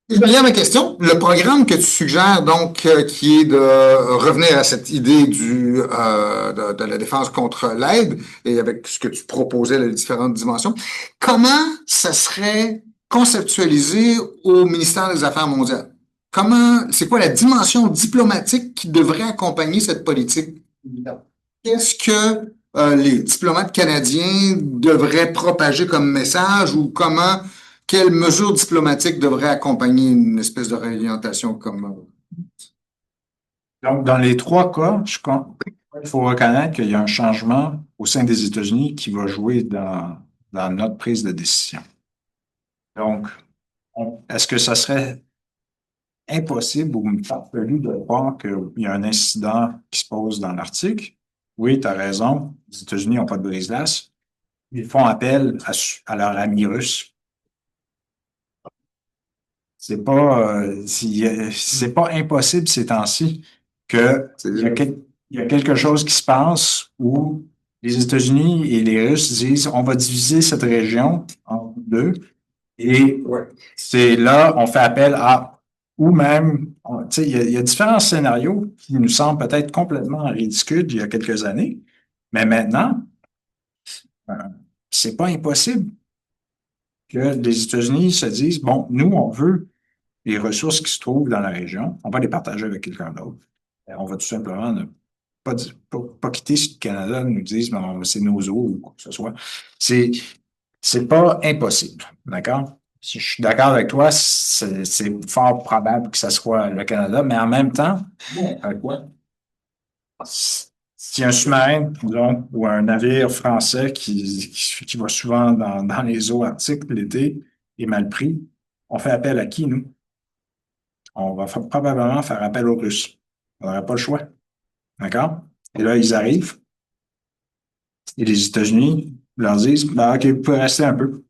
Je reviens à ma question. Le programme que tu suggères, donc, qui est de revenir à cette idée de la défense contre l'aide et avec ce que tu proposais, les différentes dimensions, comment ça serait conceptualisé au ministère des Affaires mondiales? C'est quoi la dimension diplomatique qui devrait accompagner cette politique? Qu'est-ce que les diplomates canadiens devraient propager comme message ou quelles mesures diplomatiques devraient accompagner une espèce de réorientation comme... Donc, dans les trois cas, il faut reconnaître qu'il y a un changement au sein des États-Unis qui va jouer dans notre prise de décision. Donc, est-ce que ça serait impossible ou farfelu de croire qu'il y a un incident qui se pose dans l'Arctique? Oui, tu as raison. Les États-Unis n'ont pas de brise-glace. Ils font appel à leur ami russe. C'est pas impossible ces temps-ci qu'il y a quelque chose qui se passe où les États-Unis et les Russes disent on va diviser cette région en deux et c'est là on fait appel à ou même il y a différents scénarios qui nous semblent peut-être complètement ridicules il y a quelques années, mais maintenant c'est pas impossible que les États-Unis se disent bon, nous on veut les ressources qui se trouvent dans la région, on va les partager avec quelqu'un d'autre. On va tout simplement ne pas quitter ce que le Canada nous dise, c'est nos eaux ou quoi que ce soit. C'est pas impossible, d'accord? Si je suis d'accord avec toi, c'est fort probable que ce soit le Canada, mais en même temps, quoi? Si un sous-marin, disons, ou un navire français qui va souvent dans les eaux arctiques l'été est mal pris, on fait appel à qui, nous? On va probablement faire appel aux Russes. On n'aurait pas le choix. D'accord? Et là, ils arrivent. Et les États-Unis leur disent, OK, vous pouvez rester un peu.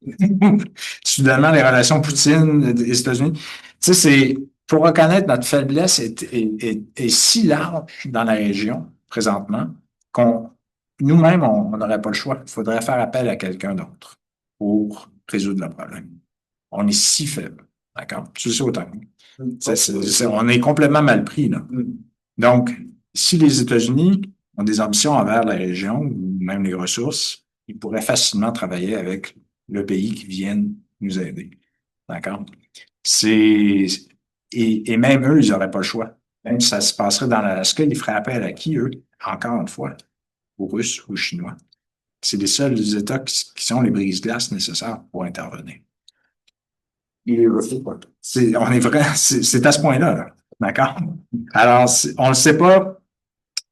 Soudainement, les relations Poutine des États-Unis. Tu sais, pour reconnaître notre faiblesse est si large dans la région, présentement, qu'on nous-mêmes, on n'aurait pas le choix. Il faudrait faire appel à quelqu'un d'autre pour résoudre le problème. On est si faible. D'accord? C'est autant. On est complètement mal pris, là. Donc, si les États-Unis ont des ambitions envers la région ou même les ressources, ils pourraient facilement travailler avec le pays qui vienne nous aider. D'accord? Et même eux, ils n'auraient pas le choix. Même si ça se passerait dans l'Alaska, ils feraient appel à qui, eux? Encore une fois, aux Russes ou aux Chinois. C'est les seuls États qui sont les brises-glaces nécessaires pour intervenir. C'est à ce point-là, là. D'accord? Alors, on ne sait pas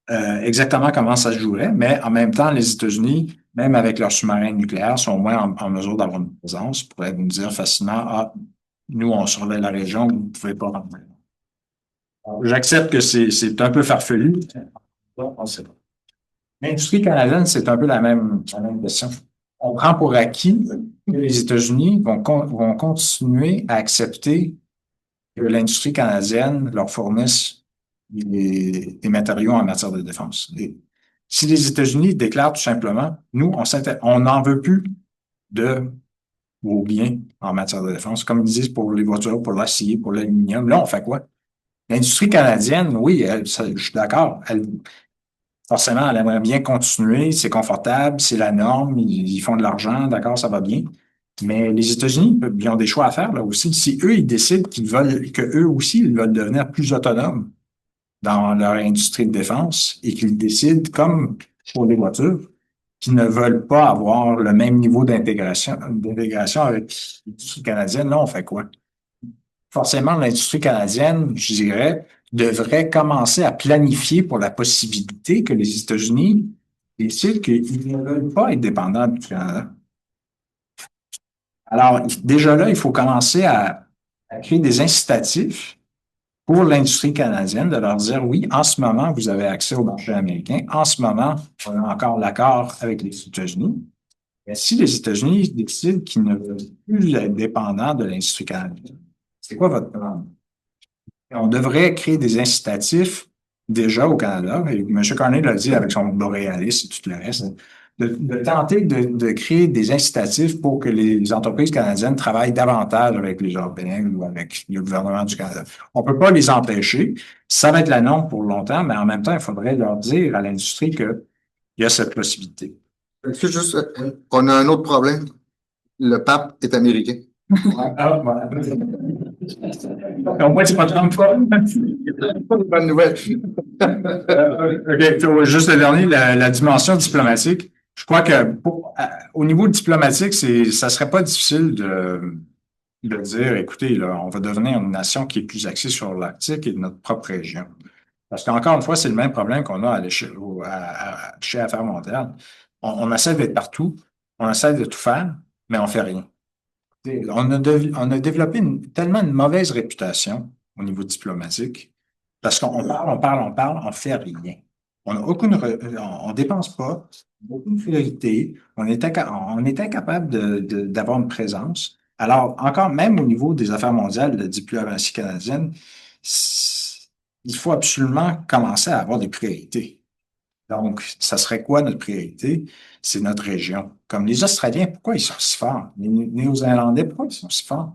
exactement comment ça se jouerait, mais en même temps, les États-Unis, même avec leurs sous-marins nucléaires, sont au moins en mesure d'avoir une présence, pourraient nous dire facilement, ah, nous, on surveille la région, vous ne pouvez pas rentrer. J'accepte que c'est un peu farfelu. On ne sait pas. L'industrie canadienne, c'est un peu la même question. On prend pour acquis que les États-Unis vont continuer à accepter que l'industrie canadienne leur fournisse des matériaux en matière de défense. Si les États-Unis déclarent tout simplement, nous, on n'en veut plus de vos biens en matière de défense, comme ils disent pour les voitures, pour l'acier, pour l'aluminium, là, on fait quoi? L'industrie canadienne, oui, je suis d'accord, forcément, elle aimerait bien continuer, c'est confortable, c'est la norme, ils font de l'argent, d'accord, ça va bien. Mais les États-Unis, ils ont des choix à faire là aussi. Si eux, ils décident que eux aussi, ils veulent devenir plus autonomes dans leur industrie de défense et qu'ils décident, comme pour les voitures, qu'ils ne veulent pas avoir le même niveau d'intégration avec l'industrie canadienne, là, on fait quoi? Forcément, l'industrie canadienne, je dirais, devrait commencer à planifier pour la possibilité que les États-Unis décident qu'ils ne veulent pas être dépendants du Canada. Alors, déjà là, il faut commencer à créer des incitatifs pour l'industrie canadienne de leur dire, oui, en ce moment, vous avez accès au marché américain. En ce moment, on a encore l'accord avec les États-Unis. Mais si les États-Unis décident qu'ils ne veulent plus être dépendants de l'industrie canadienne, c'est quoi votre plan? On devrait créer des incitatifs déjà au Canada, et M. Carney l'a dit avec son boréalisme et tout le reste, de tenter de créer des incitatifs pour que les entreprises canadiennes travaillent davantage avec les Européens ou avec le gouvernement du Canada. On peut pas les empêcher. Ça va être la norme pour longtemps, mais en même temps, il faudrait leur dire à l'industrie qu'il y a cette possibilité. Est-ce que juste, on a un autre problème? Le pape est américain. Ah, voilà. Au moins, c'est pas Trump. Bonne nouvelle. OK, juste le dernier, la dimension diplomatique. Je crois que au niveau diplomatique, ça serait pas difficile de dire, écoutez, là, on va devenir une nation qui est plus axée sur l'Arctique et notre propre région. Parce qu'encore une fois, c'est le même problème qu'on a chez Affaires mondiales. On essaie d'être partout, on essaie de tout faire, mais on fait rien. On a développé tellement une mauvaise réputation au niveau diplomatique parce qu'on parle, on fait rien. On dépense pas, aucune priorité, on est incapable d'avoir une présence. Alors, encore même au niveau des affaires mondiales, de la diplomatie canadienne, il faut absolument commencer à avoir des priorités. Donc, ça serait quoi notre priorité? C'est notre région. Comme les Australiens, pourquoi ils sont si forts? Les Néo-Zélandais, pourquoi ils sont si forts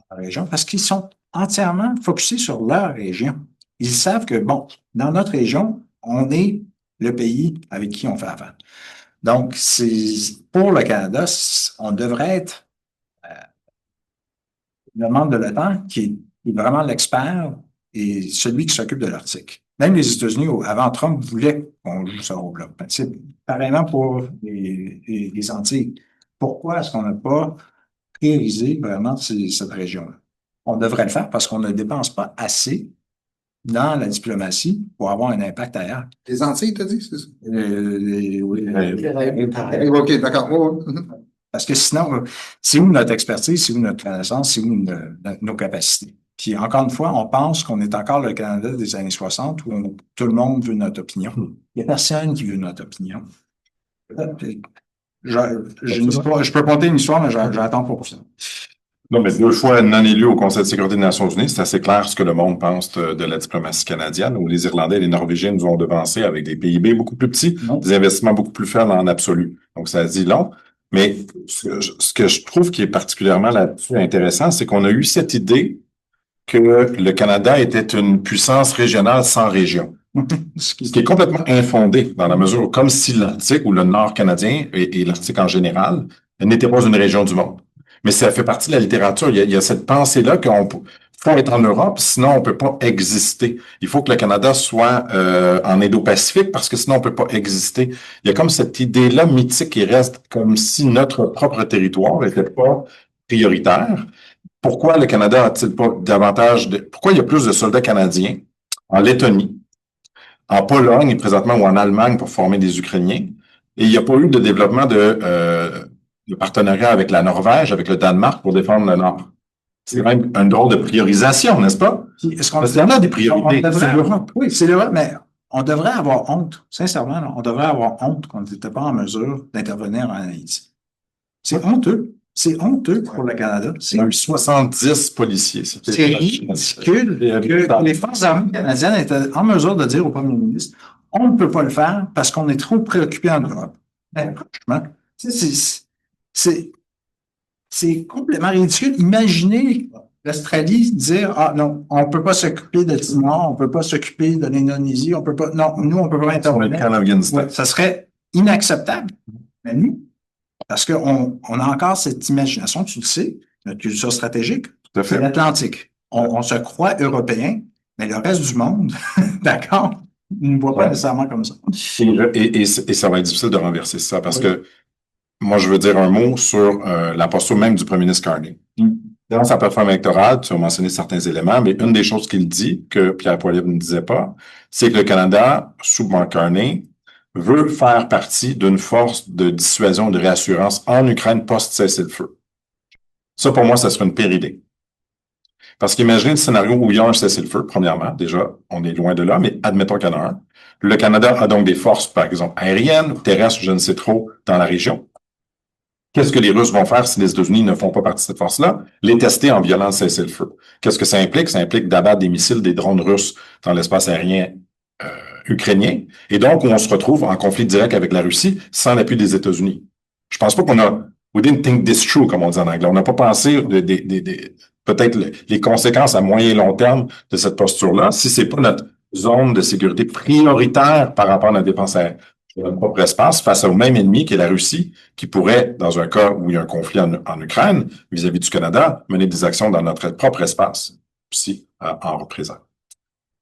dans la région? Parce qu'ils sont entièrement focusés sur leur région. Ils savent que, bon, dans notre région, on est le pays avec qui on fait affaire. Donc, pour le Canada, on devrait être le membre de l'OTAN qui est vraiment l'expert et celui qui s'occupe de l'Arctique. Même les États-Unis, avant Trump, voulaient qu'on joue ce rôle-là. C'est pareillement pour les Antilles. Pourquoi est-ce qu'on n'a pas priorisé vraiment cette région-là? On devrait le faire parce qu'on ne dépense pas assez dans la diplomatie pour avoir un impact ailleurs. Les Antilles, t'as dit, c'est ça? Oui. OK, d'accord. Parce que sinon, c'est où notre expertise, c'est où notre connaissance, c'est où nos capacités. Puis encore une fois, on pense qu'on est encore le Canada des années 60 où tout le monde veut notre opinion. Il n'y a personne qui veut notre opinion. Je peux compter une histoire, mais j'attends pour ça. Non, mais 2 fois non élu au Conseil de sécurité des Nations unies, c'est assez clair ce que le monde pense de la diplomatie canadienne, où les Irlandais et les Norvégiens nous ont devancés avec des PIB beaucoup plus petits, des investissements beaucoup plus faibles en absolu. Donc, ça dit long. Mais ce que je trouve qui est particulièrement là-dessus intéressant, c'est qu'on a eu cette idée que le Canada était une puissance régionale sans région. Ce qui est complètement infondé dans la mesure où, comme si l'Arctique ou le Nord canadien et l'Arctique en général n'étaient pas une région du monde. Mais ça fait partie de la littérature. Il y a cette pensée-là qu'on faut être en Europe, sinon on peut pas exister. Il faut que le Canada soit en Indo-Pacifique parce que sinon on peut pas exister. Il y a comme cette idée-là mythique qui reste comme si notre propre territoire n'était pas prioritaire. Pourquoi le Canada a-t-il pas pourquoi il y a plus de soldats canadiens en Lettonie, en Pologne présentement ou en Allemagne pour former des Ukrainiens? Et il n'y a pas eu de développement de partenariat avec la Norvège, avec le Danemark pour défendre le Nord. C'est même un drôle de priorisation, n'est-ce pas? Parce qu'il y en a des priorités. C'est l'Europe. Oui, c'est l'Europe, mais on devrait avoir honte. Sincèrement, là, on devrait avoir honte qu'on n'était pas en mesure d'intervenir en Haïti. C'est honteux. C'est honteux pour le Canada. Il y a eu 70 policiers. C'est ridicule que les forces armées canadiennes étaient en mesure de dire au premier ministre, on ne peut pas le faire parce qu'on est trop préoccupé en Europe. Ben, franchement, c'est complètement ridicule. Imaginez l'Australie dire, ah non, on ne peut pas s'occuper de Timor, on ne peut pas s'occuper de l'Indonésie, on peut pas, non, nous, on ne peut pas intervenir. Ouais, ça serait inacceptable. Mais nous, Parce qu'on a encore cette imagination, tu le sais, notre culture stratégique, Tout à c'est fait. l'Atlantique. On se croit européen, mais le reste du monde, d'accord, ne voit pas Ouais. nécessairement comme ça. Et ça va être difficile de renverser ça parce Oui. que moi, je veux dire un mot sur la posture même du premier ministre Carney. Dans sa plateforme électorale, tu as mentionné certains éléments, mais une des choses qu'il dit, que Pierre Poilievre ne disait pas, c'est que le Canada, sous Mark Carney, veut faire partie d'une force de dissuasion, de réassurance en Ukraine post-cessez-le-feu. Ça, pour moi, ça serait une pire idée. Parce qu'imaginez le scénario où il y a un cessez-le-feu, premièrement. Déjà, on est loin de là, mais admettons qu'il y en a un. Le Canada a donc des forces, par exemple, aériennes, terrestres, je ne sais trop, dans la région. Qu'est-ce que les Russes vont faire si les États-Unis ne font pas partie de cette force-là? Les tester en violant le cessez-le-feu. Qu'est-ce que ça implique? Ça implique d'abattre des missiles, des drones russes dans l'espace aérien ukrainien. Et donc, on se retrouve en conflit direct avec la Russie sans l'appui des États-Unis. Je pense pas qu'on a we didn't think this through, comme on dit en anglais. On n'a pas pensé peut-être les conséquences à moyen et long terme de cette posture-là si c'est pas notre zone de sécurité prioritaire par rapport à la défense aérienne de notre propre espace face au même ennemi qui est la Russie, qui pourrait, dans un cas où il y a un conflit en Ukraine, vis-à-vis du Canada, mener des actions dans notre propre espace, aussi en représentant.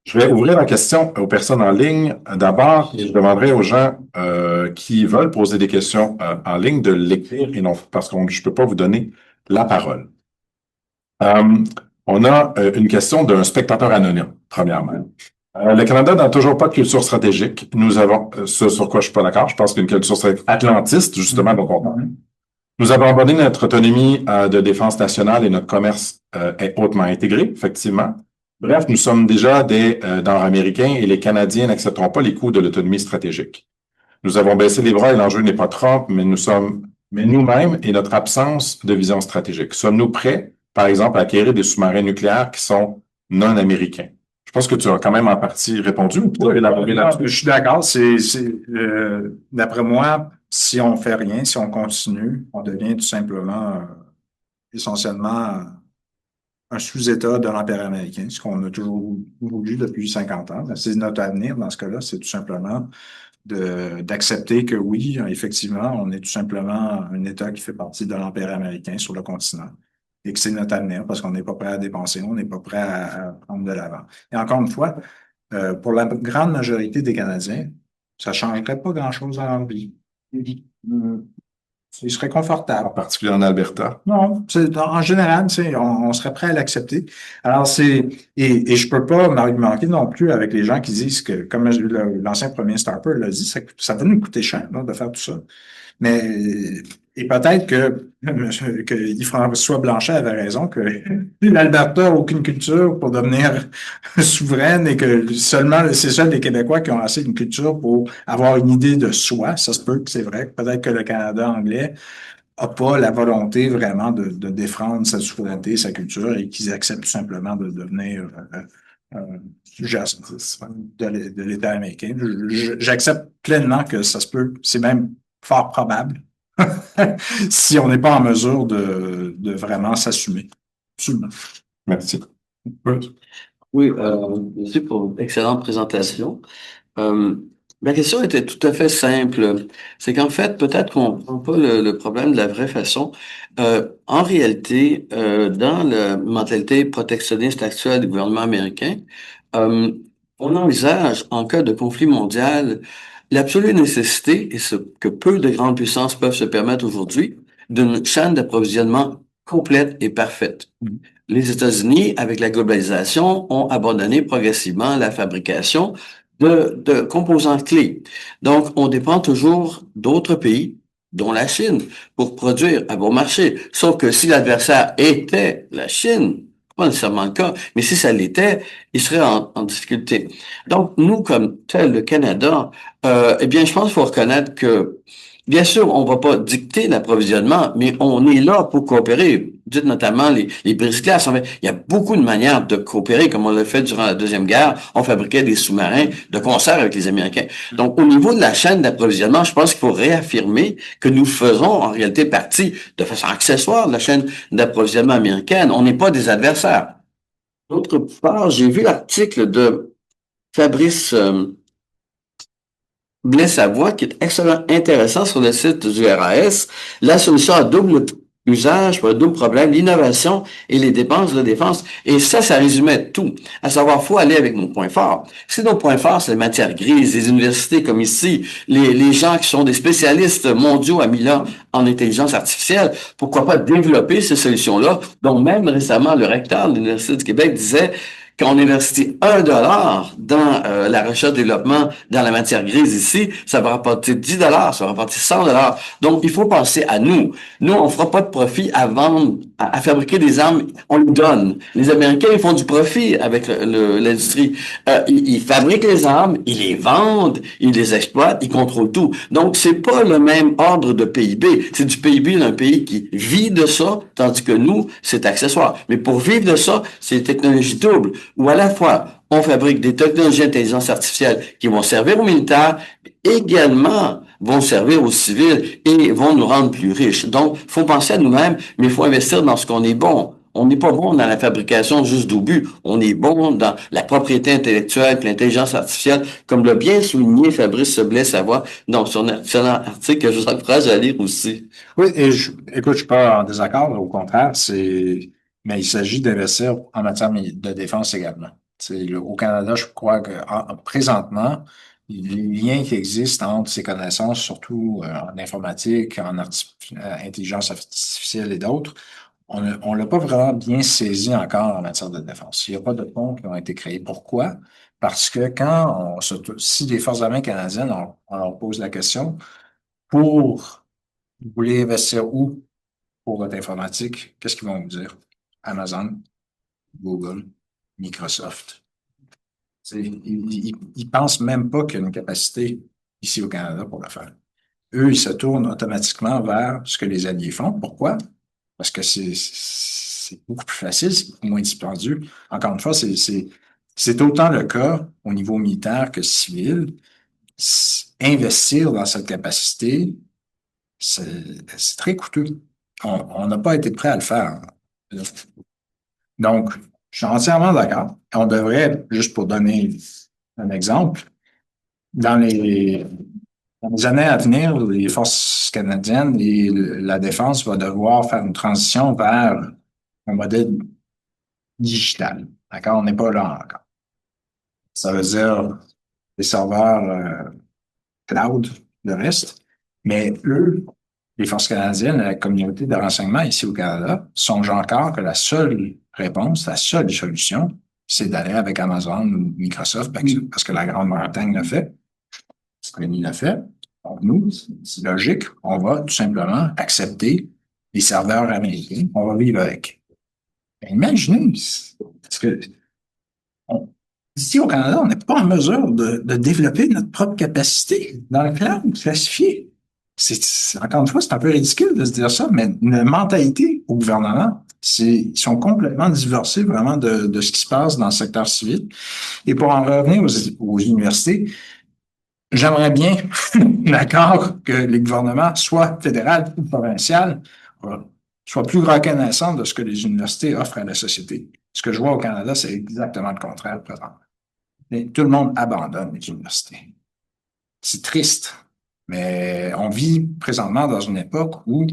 Je vais ouvrir la question aux personnes en ligne. D'abord, je demanderai aux gens qui veulent poser des questions en ligne de l'écrire et non parce que je ne peux pas vous donner la parole. On a une question d'un spectateur anonyme, premièrement. Le Canada n'a toujours pas de culture stratégique. Nous avons, ce sur quoi je suis pas d'accord, je pense qu'une culture stratégique atlantiste, justement, dont on parle. Nous avons abordé notre autonomie de défense nationale et notre commerce est hautement intégré, effectivement. Bref, nous sommes déjà des Nord-Américains et les Canadiens n'accepteront pas les coûts de l'autonomie stratégique. Nous avons baissé les bras et l'enjeu n'est pas Trump, mais nous-mêmes et notre absence de vision stratégique. Sommes-nous prêts, par exemple, à acquérir des sous-marins nucléaires qui sont non américains? Je pense que tu as quand même en partie répondu. Je suis d'accord. D'après moi, si on fait rien, si on continue, on devient tout simplement, essentiellement, un sous-État de l'Empire américain, ce qu'on a toujours voulu depuis 50 ans. C'est notre avenir dans ce cas-là, c'est tout simplement d'accepter que oui, effectivement, on est tout simplement un État qui fait partie de l'Empire américain sur le continent et que c'est notre avenir parce qu'on n'est pas prêt à dépenser, on n'est pas prêt à prendre de l'avant. Et encore une fois, pour la grande majorité des Canadiens, ça ne changerait pas grand-chose dans leur vie. Ils seraient confortables. En particulier en Alberta. Non, en général, on serait prêt à l'accepter. Alors, et je peux pas m'argumenter non plus avec les gens qui disent que, comme l'ancien premier ministre Harper l'a dit, ça va nous coûter cher, là, de faire tout ça. Mais, et peut-être que Yves-François Blanchet avait raison que l'Alberta n'a aucune culture pour devenir souveraine et que c'est seuls les Québécois qui ont assez d'une culture pour avoir une idée de soi. Ça se peut que c'est vrai. Peut-être que le Canada anglais n'a pas la volonté vraiment de défendre sa souveraineté, sa culture et qu'ils acceptent tout simplement de devenir sujet de l'État américain. J'accepte pleinement que ça se peut, c'est même fort probable, si on n'est pas en mesure de vraiment s'assumer. Absolument. Merci. Oui, merci pour l'excellente présentation. Ma question était tout à fait simple. C'est qu'en fait, peut-être qu'on ne prend pas le problème de la vraie façon. En réalité, dans la mentalité protectionniste actuelle du gouvernement américain, on envisage, en cas de conflit mondial, l'absolue nécessité, et ce que peu de grandes puissances peuvent se permettre aujourd'hui, d'une chaîne d'approvisionnement complète et parfaite. Les États-Unis, avec la globalisation, ont abandonné progressivement la fabrication de composants clés. Donc, on dépend toujours d'autres pays, dont la Chine, pour produire à bon marché. Sauf que si l'adversaire était la Chine, pas nécessairement le cas, mais si ça l'était, il serait en difficulté. Donc, nous, comme tel, le Canada, eh bien, je pense qu'il faut reconnaître que, bien sûr, on ne va pas dicter l'approvisionnement, mais on est là pour coopérer. Dites notamment les brise-glaces. En fait, il y a beaucoup de manières de coopérer, comme on l'a fait durant la Deuxième Guerre. On fabriquait des sous-marins de concert avec les Américains. Donc, au niveau de la chaîne d'approvisionnement, je pense qu'il faut réaffirmer que nous faisons en réalité partie, de façon accessoire, de la chaîne d'approvisionnement américaine. On n'est pas des adversaires. D'autre part, j'ai vu l'article de Fabrice Blaise Savoie, qui est extrêmement intéressant sur le site du RAS, la solution à double usage pour un double problème, l'innovation et les dépenses de défense. Et ça résumait tout. À savoir, faut aller avec nos points forts. Si nos points forts, c'est les matières grises, les universités comme ici, les gens qui sont des spécialistes mondiaux à Milan en intelligence artificielle, pourquoi pas développer ces solutions-là? Donc, même récemment, le recteur de l'Université du Québec disait quand on investit 1 dollar dans la recherche-développement dans la matière grise ici, ça va rapporter 10 dollars, ça va rapporter 100 dollars. Donc, il faut penser à nous. Nous, on fera pas de profit à vendre, à fabriquer des armes, on les donne. Les Américains, ils font du profit avec l'industrie. Ils fabriquent les armes, ils les vendent, ils les exploitent, ils contrôlent tout. Donc, c'est pas le même ordre de PIB. C'est du PIB d'un pays qui vit de ça, tandis que nous, c'est accessoire. Mais pour vivre de ça, c'est des technologies doubles, où à la fois, on fabrique des technologies d'intelligence artificielle qui vont servir aux militaires, également vont servir aux civils et vont nous rendre plus riches. Donc, il faut penser à nous-mêmes, mais il faut investir dans ce qu'on est bon. On n'est pas bon dans la fabrication juste d'obus. On est bon dans la propriété intellectuelle, puis l'intelligence artificielle, comme l'a bien souligné Fabrice Blais-Savoie dans son excellent article que je vous encourage à lire aussi. Oui, écoute, je suis pas en désaccord, au contraire, mais il s'agit d'investir en matière de défense également. Au Canada, je crois que présentement, les liens qui existent entre ces connaissances, surtout en informatique, intelligence artificielle et d'autres, on l'a pas vraiment bien saisi encore en matière de défense. Il n'y a pas de ponts qui ont été créés. Pourquoi? Parce que si les forces armées canadiennes, on leur pose la question, pour vous voulez investir où pour votre informatique? Qu'est-ce qu'ils vont vous dire? Amazon, Google, Microsoft. Ils pensent même pas qu'il y a une capacité ici au Canada pour le faire. Eux, ils se tournent automatiquement vers ce que les alliés font. Pourquoi? Parce que c'est beaucoup plus facile, c'est beaucoup moins dispendieux. Encore une fois, c'est autant le cas au niveau militaire que civil. Investir dans cette capacité, c'est très coûteux. On n'a pas été prêt à le faire. Donc, je suis entièrement d'accord. On devrait, juste pour donner un exemple, dans les années à venir, les forces canadiennes et la défense va devoir faire une transition vers un modèle digital. D'accord? On n'est pas là encore. Ça veut dire des serveurs cloud, le reste. Mais eux, les forces canadiennes, la communauté de renseignement ici au Canada, songent encore que la seule réponse, la seule solution, c'est d'aller avec Amazon ou Microsoft parce que la Grande-Bretagne l'a fait, l'Australie l'a fait. Donc, nous, c'est logique, on va tout simplement accepter les serveurs américains, on va vivre avec. Mais imaginez, parce que ici au Canada, on n'est pas en mesure de développer notre propre capacité dans le cloud classifié. Encore une fois, c'est un peu ridicule de se dire ça, mais une mentalité au gouvernement, ils sont complètement divorcés vraiment de ce qui se passe dans le secteur civil. Et pour en revenir aux universités, j'aimerais bien, d'accord, que les gouvernements, soit fédéral ou provincial, soient plus reconnaissants de ce que les universités offrent à la société. Ce que je vois au Canada, c'est exactement le contraire présent. Tout le monde abandonne les universités. C'est triste, mais on vit présentement dans une époque où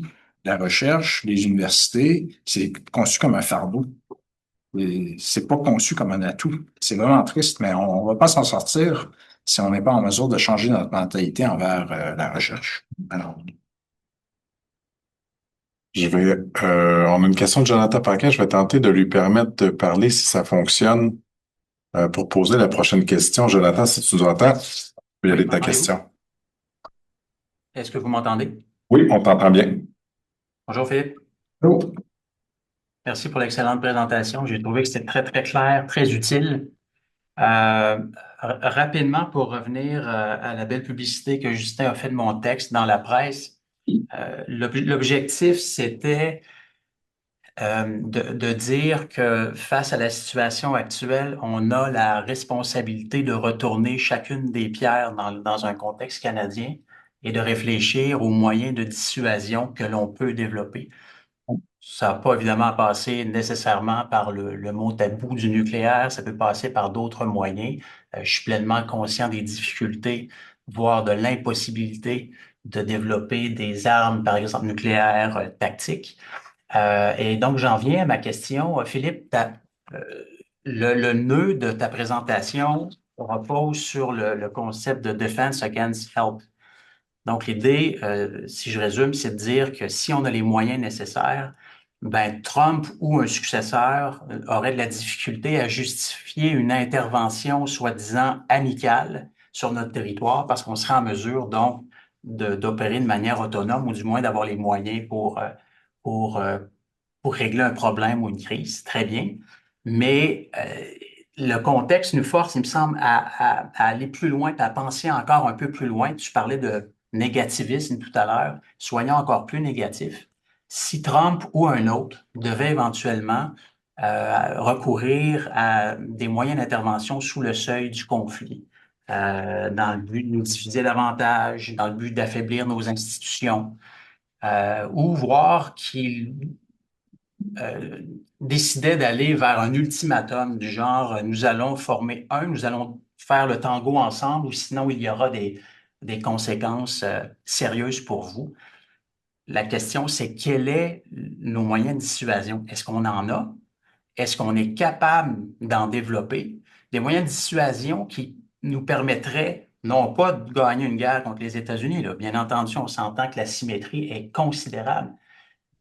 la recherche, les universités, c'est conçu comme un fardeau. C'est pas conçu comme un atout. C'est vraiment triste, mais on va pas s'en sortir si on n'est pas en mesure de changer notre mentalité envers la recherche. Alors, On a une question de Jonathan Paquin. Je vais tenter de lui permettre de parler si ça fonctionne pour poser la prochaine question. Jonathan, si tu nous entends, tu peux y aller de ta question. Est-ce que vous m'entendez? Oui, on t'entend bien. Bonjour Philippe. Oh. Merci pour l'excellente présentation. J'ai trouvé que c'était très, très clair, très utile. Rapidement, pour revenir à la belle publicité que Justin a fait de mon texte dans la presse, l'objectif, c'était de dire que face à la situation actuelle, on a la responsabilité de retourner chacune des pierres dans un contexte canadien et de réfléchir aux moyens de dissuasion que l'on peut développer. Ça n'a pas évidemment passé nécessairement par le mot tabou du nucléaire, ça peut passer par d'autres moyens. Je suis pleinement conscient des difficultés voire de l'impossibilité de développer des armes, par exemple nucléaires, tactiques. Et donc, j'en viens à ma question. Philippe, le nœud de ta présentation repose sur le concept de Defense Against Help. Donc, l'idée, si je résume, c'est de dire que si on a les moyens nécessaires, ben, Trump ou un successeur aurait de la difficulté à justifier une intervention soi-disant amicale sur notre territoire parce qu'on serait en mesure donc d'opérer de manière autonome ou du moins d'avoir les moyens pour, euh, pour régler un problème ou une crise. Très bien. Mais le contexte nous force, il me semble, à aller plus loin, à penser encore un peu plus loin. Tu parlais de négativisme tout à l'heure. Soyons encore plus négatifs. Si Trump ou un autre devait éventuellement recourir à des moyens d'intervention sous le seuil du conflit, dans le but de nous diviser davantage, dans le but d'affaiblir nos institutions, ou voir qu'il décidait d'aller vers un ultimatum du genre, nous allons former nous allons faire le tango ensemble ou sinon il y aura des conséquences sérieuses pour vous. La question, c'est quels sont nos moyens de dissuasion? Est-ce qu'on en a? Est-ce qu'on est capable d'en développer? Des moyens de dissuasion qui nous permettraient non pas de gagner une guerre contre les États-Unis, là. Bien entendu, on s'entend que la symétrie est considérable,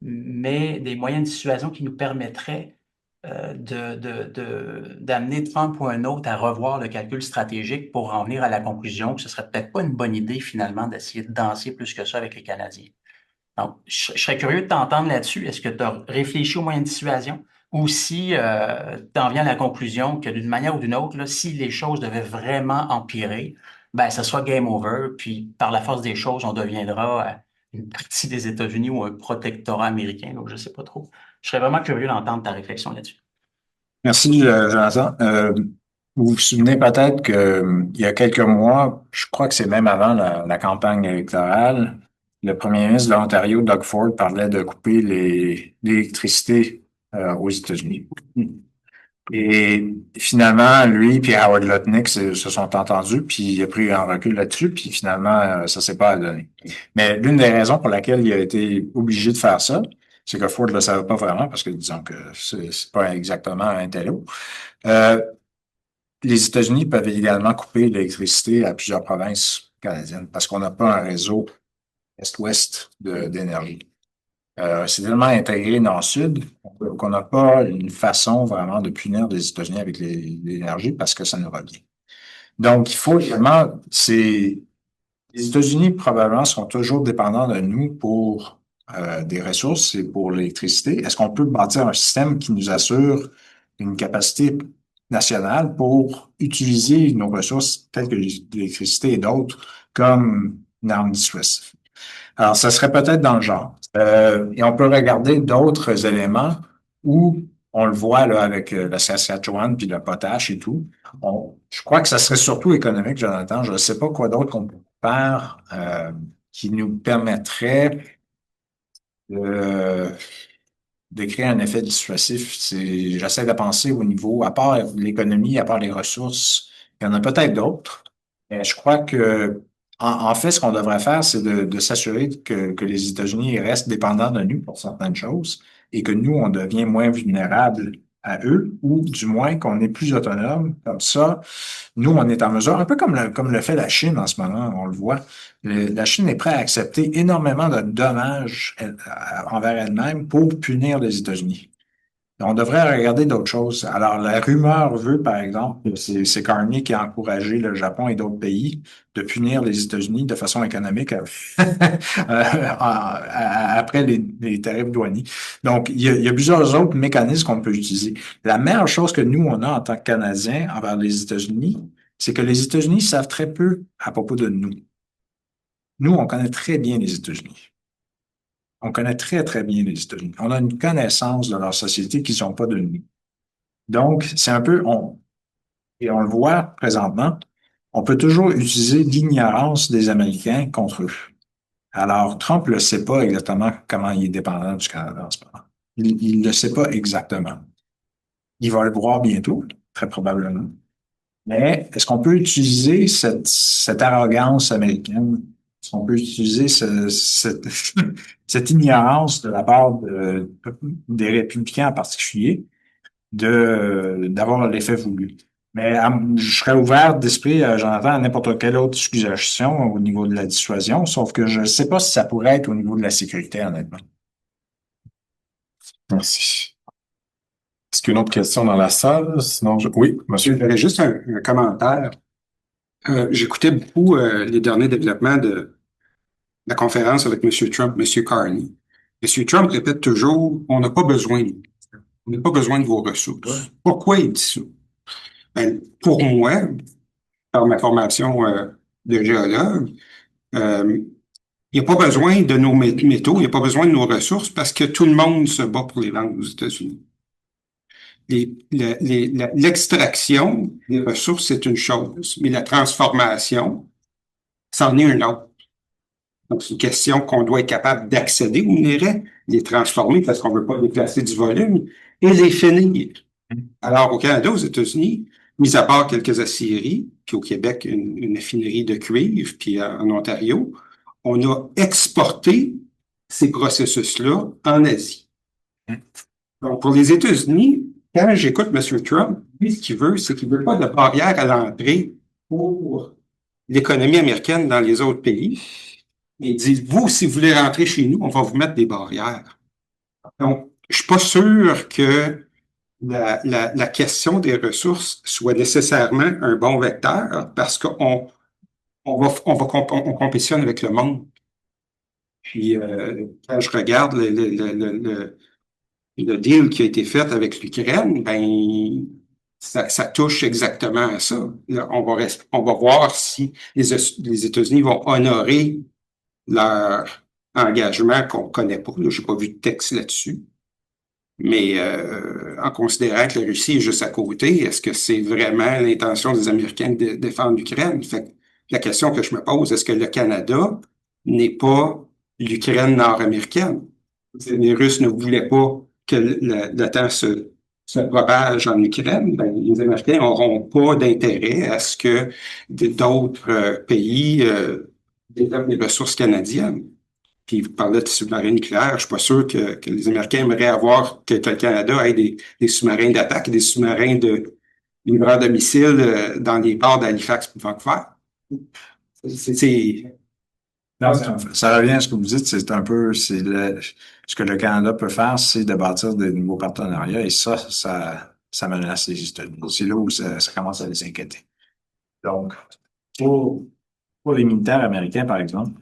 mais des moyens de dissuasion qui nous permettraient d'amener Trump ou un autre à revoir le calcul stratégique pour en venir à la conclusion que ce serait peut-être pas une bonne idée finalement d'essayer de danser plus que ça avec les Canadiens. Donc, je serais curieux de t'entendre là-dessus. Est-ce que tu as réfléchi aux moyens de dissuasion ou si tu en viens à la conclusion que d'une manière ou d'une autre, là, si les choses devaient vraiment empirer, ben, ça sera game over, puis par la force des choses, on deviendra une partie des États-Unis ou un protectorat américain. Donc, je ne sais pas trop. Je serais vraiment curieux d'entendre ta réflexion là-dessus. Merci, Jonathan. Vous vous souvenez peut-être que il y a quelques mois, je crois que c'est même avant la campagne électorale, le premier ministre de l'Ontario, Doug Ford, parlait de couper l'électricité aux États-Unis. Et finalement, lui et Howard Lutnick se sont entendus, puis il a pris un recul là-dessus, puis finalement, ça s'est pas donné. Mais l'une des raisons pour laquelle il a été obligé de faire ça, c'est que Ford ne le savait pas vraiment, parce que disons que c'est pas exactement un télo. Les États-Unis peuvent également couper l'électricité à plusieurs provinces canadiennes, parce qu'on n'a pas un réseau est-ouest d'énergie. C'est tellement intégré nord-sud qu'on n'a pas une façon vraiment de punir les États-Unis avec l'énergie parce que ça nous revient. Donc, il faut également, les États-Unis probablement sont toujours dépendants de nous pour des ressources et pour l'électricité. Est-ce qu'on peut bâtir un système qui nous assure une capacité nationale pour utiliser nos ressources telles que l'électricité et d'autres comme une arme dissuasive? Alors, ça serait peut-être dans le genre. Et on peut regarder d'autres éléments où on le voit là avec la Saskatchewan puis le potache et tout. Je crois que ça serait surtout économique, Jonathan. Je ne sais pas quoi d'autre qu'on peut faire qui nous permettrait de créer un effet dissuasif. J'essaie de penser au niveau, à part l'économie, à part les ressources, il y en a peut-être d'autres. Mais je crois que en fait, ce qu'on devrait faire, c'est de s'assurer que les États-Unis restent dépendants de nous pour certaines choses et que nous, on devient moins vulnérables à eux, ou du moins qu'on est plus autonome. Comme ça, nous, on est en mesure, un peu comme le fait la Chine en ce moment, on le voit. La Chine est prête à accepter énormément de dommages envers elle-même pour punir les États-Unis. On devrait regarder d'autres choses. Alors, la rumeur veut, par exemple, c'est Carney qui a encouragé le Japon et d'autres pays de punir les États-Unis de façon économique après les tarifs douaniers. Donc, il y a plusieurs autres mécanismes qu'on peut utiliser. La meilleure chose que nous, on a en tant que Canadiens envers les États-Unis, c'est que les États-Unis savent très peu à propos de nous. Nous, on connaît très bien les États-Unis. On connaît très, très bien les États-Unis. On a une connaissance de leur société qu'ils n'ont pas de nous. Donc, c'est un peu, et on le voit présentement, on peut toujours utiliser l'ignorance des Américains contre eux. Alors, Trump ne sait pas exactement comment il est dépendant du Canada en ce moment. Il ne le sait pas exactement. Il va le voir bientôt, très probablement. Mais est-ce qu'on peut utiliser cette arrogance américaine? Est-ce qu'on peut utiliser cette ignorance de la part des républicains en particulier d'avoir l'effet voulu? Mais je serais ouvert d'esprit, Jonathan, à n'importe quelle autre suggestion au niveau de la dissuasion, sauf que je ne sais pas si ça pourrait être au niveau de la sécurité, honnêtement. Merci. Est-ce qu'il y a une autre question dans la salle? Sinon, oui, monsieur. J'avais juste un commentaire. J'écoutais beaucoup les derniers développements de la conférence avec M. Trump, M. Carney. M. Trump répète toujours, on n'a pas besoin de vos ressources. Pourquoi il dit ça? Ben, pour moi, par ma formation de géologue, il n'y a pas besoin de nos métaux, il n'y a pas besoin de nos ressources parce que tout le monde se bat pour les vendre aux États-Unis. L'extraction des ressources, c'est une chose, mais la transformation, c'en est une autre. Donc, c'est une question qu'on doit être capable d'accéder aux minerais, les transformer parce qu'on ne veut pas déplacer du volume et les finir. Alors, au Canada, aux États-Unis, mis à part quelques aciéries, puis au Québec, une affinerie de cuivre, puis en Ontario, on a exporté ces processus-là en Asie. Donc, pour les États-Unis, quand j'écoute M. Trump, lui, ce qu'il veut, c'est qu'il ne veut pas de barrière à l'entrée pour l'économie américaine dans les autres pays. Il dit, vous, si vous voulez rentrer chez nous, on va vous mettre des barrières. Donc, je suis pas sûr que la question des ressources soit nécessairement un bon vecteur parce qu'on compétitionne avec le monde. Puis, quand je regarde le deal qui a été fait avec l'Ukraine, ben, ça touche exactement à ça. Là, on va voir si les États-Unis vont honorer leur engagement qu'on connaît pas. Je n'ai pas vu de texte là-dessus. Mais en considérant que la Russie est juste à côté, est-ce que c'est vraiment l'intention des Américains de défendre l'Ukraine? Fait que la question que je me pose, est-ce que le Canada n'est pas l'Ukraine nord-américaine? Les Russes ne voulaient pas que l'OTAN se propage en Ukraine. Ben, les Américains n'auront pas d'intérêt à ce que d'autres pays développent les ressources canadiennes. Puis vous parlez de sous-marins nucléaires, je suis pas sûr que les Américains aimeraient avoir que le Canada ait des sous-marins d'attaque, des sous-marins de livreurs de missiles dans les ports d'Halifax et Vancouver. Non, ça revient à ce que vous dites, c'est un peu, ce que le Canada peut faire, c'est de bâtir de nouveaux partenariats et ça menace les États-Unis. C'est là où ça commence à les inquiéter. Donc, pour les militaires américains, par exemple,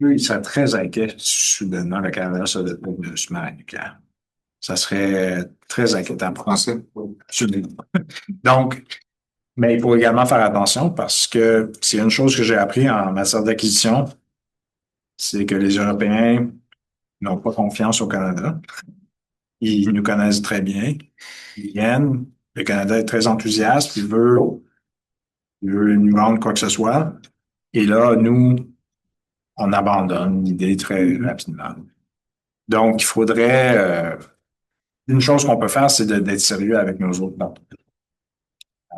eux, ils seraient très inquiets si soudainement le Canada se dote de sous-marins nucléaires. Ça serait très inquiétant pour Français. absolument. Donc, mais il faut également faire attention parce que c'est une chose que j'ai appris en matière d'acquisition, c'est que les Européens n'ont pas confiance au Canada. Ils nous connaissent très bien. Ils viennent. Le Canada est très enthousiaste. Il veut nous vendre quoi que ce soit. Et là, nous, on abandonne l'idée très rapidement. Donc, il faudrait... une chose qu'on peut faire, c'est d'être sérieux avec nos autres partenaires.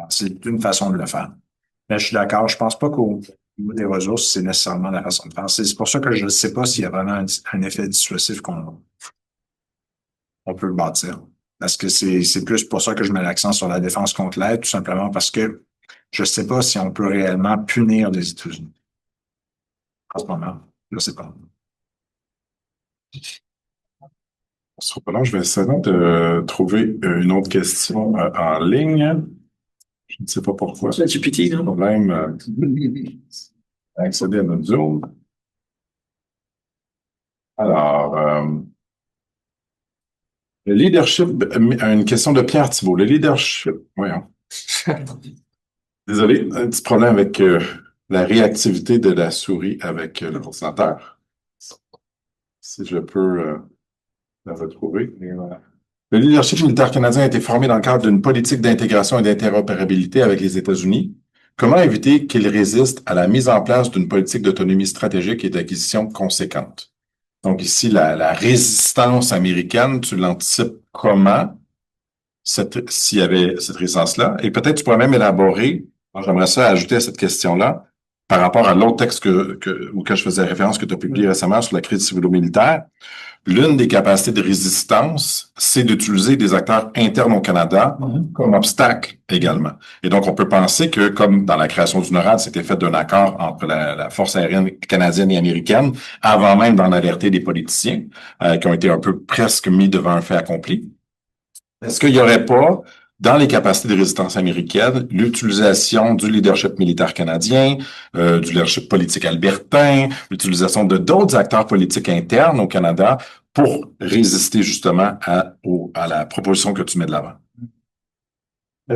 C'est une façon de le faire. Mais je suis d'accord, je pense pas qu'au niveau des ressources, c'est nécessairement la façon de faire. C'est pour ça que je ne sais pas s'il y a vraiment un effet dissuasif qu'on peut le bâtir. Parce que c'est plus pour ça que je mets l'accent sur la défense contre l'aide, tout simplement parce que je ne sais pas si on peut réellement punir les États-Unis. En ce moment, je ne sais pas. Ce sera pas long, je vais essayer de trouver une autre question en ligne. Je ne sais pas pourquoi. C'est GPT, non? Problème d'accéder à notre Zoom. Alors, le leadership, une question de Pierre Thibault. Le leadership, voyons. Désolé, un petit problème avec la réactivité de la souris avec l'ordinateur. Si je peux la retrouver. Voilà. Le leadership militaire canadien a été formé dans le cadre d'une politique d'intégration et d'interopérabilité avec les États-Unis. Comment éviter qu'il résiste à la mise en place d'une politique d'autonomie stratégique et d'acquisition conséquente? Donc ici, la résistance américaine, tu l'anticipes comment? s'il y avait cette résistance-là. Et peut-être tu pourrais même élaborer, moi, j'aimerais ça ajouter à cette question-là, par rapport à l'autre texte auquel je faisais référence que tu as publié récemment sur la crise civilo-militaire. L'une des capacités de résistance, c'est d'utiliser des acteurs internes au Canada comme obstacle également. Et donc, on peut penser que, comme dans la création du NORAD, c'était fait d'un accord entre la force aérienne canadienne et américaine, avant même d'en alerter des politiciens, qui ont été un peu presque mis devant un fait accompli. Est-ce qu'il n'y aurait pas, dans les capacités de résistance américaines, l'utilisation du leadership militaire canadien, du leadership politique albertain, l'utilisation de d'autres acteurs politiques internes au Canada pour résister justement à la proposition que tu mets de l'avant?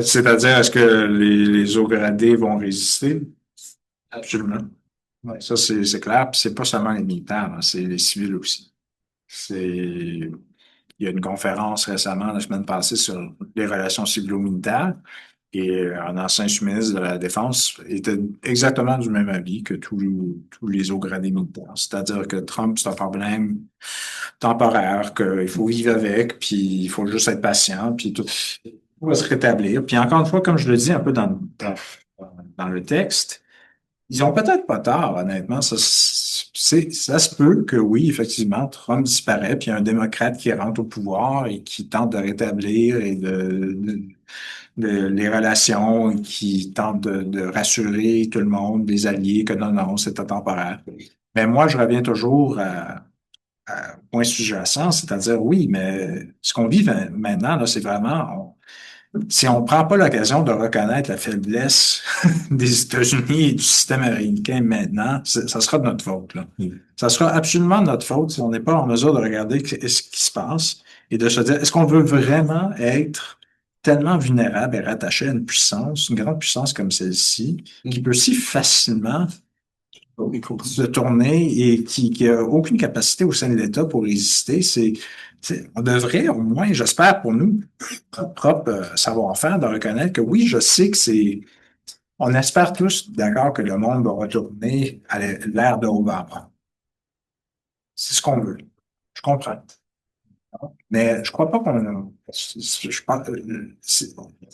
C'est-à-dire, est-ce que les hauts gradés vont résister? Absolument. Ouais, ça, c'est clair. Puis c'est pas seulement les militaires, hein, c'est les civils aussi. Il y a une conférence récemment, la semaine passée, sur les relations civilo-militaires. Et un ancien sous-ministre de la Défense était exactement du même avis que tous les hauts gradés militaires. C'est-à-dire que Trump, c'est un problème temporaire, qu'il faut vivre avec, puis il faut juste être patient, puis tout va se rétablir. Puis encore une fois, comme je le dis un peu dans le texte, ils ont peut-être pas tort, honnêtement. Ça se peut que oui, effectivement, Trump disparaît, puis il y a un démocrate qui rentre au pouvoir et qui tente de rétablir et les relations, qui tente de rassurer tout le monde, les alliés, que non, c'est temporaire. Mais moi, je reviens toujours au point sous-jacent, c'est-à-dire, oui, mais ce qu'on vit maintenant, là, c'est vraiment... Si on ne prend pas l'occasion de reconnaître la faiblesse des États-Unis et du système américain maintenant, ça sera de notre faute, là. Ça sera absolument de notre faute si on n'est pas en mesure de regarder ce qui se passe et de se dire, est-ce qu'on veut vraiment être tellement vulnérable et rattaché à une puissance, une grande puissance comme celle-ci, qui peut si facilement se tourner et qui a aucune capacité au sein de l'État pour résister? On devrait, au moins, j'espère pour nous, notre propre savoir-faire, de reconnaître que oui, je sais que on espère tous, d'accord, que le monde va retourner à l'ère de Obama. C'est ce qu'on veut. Je comprends. Mais je crois pas je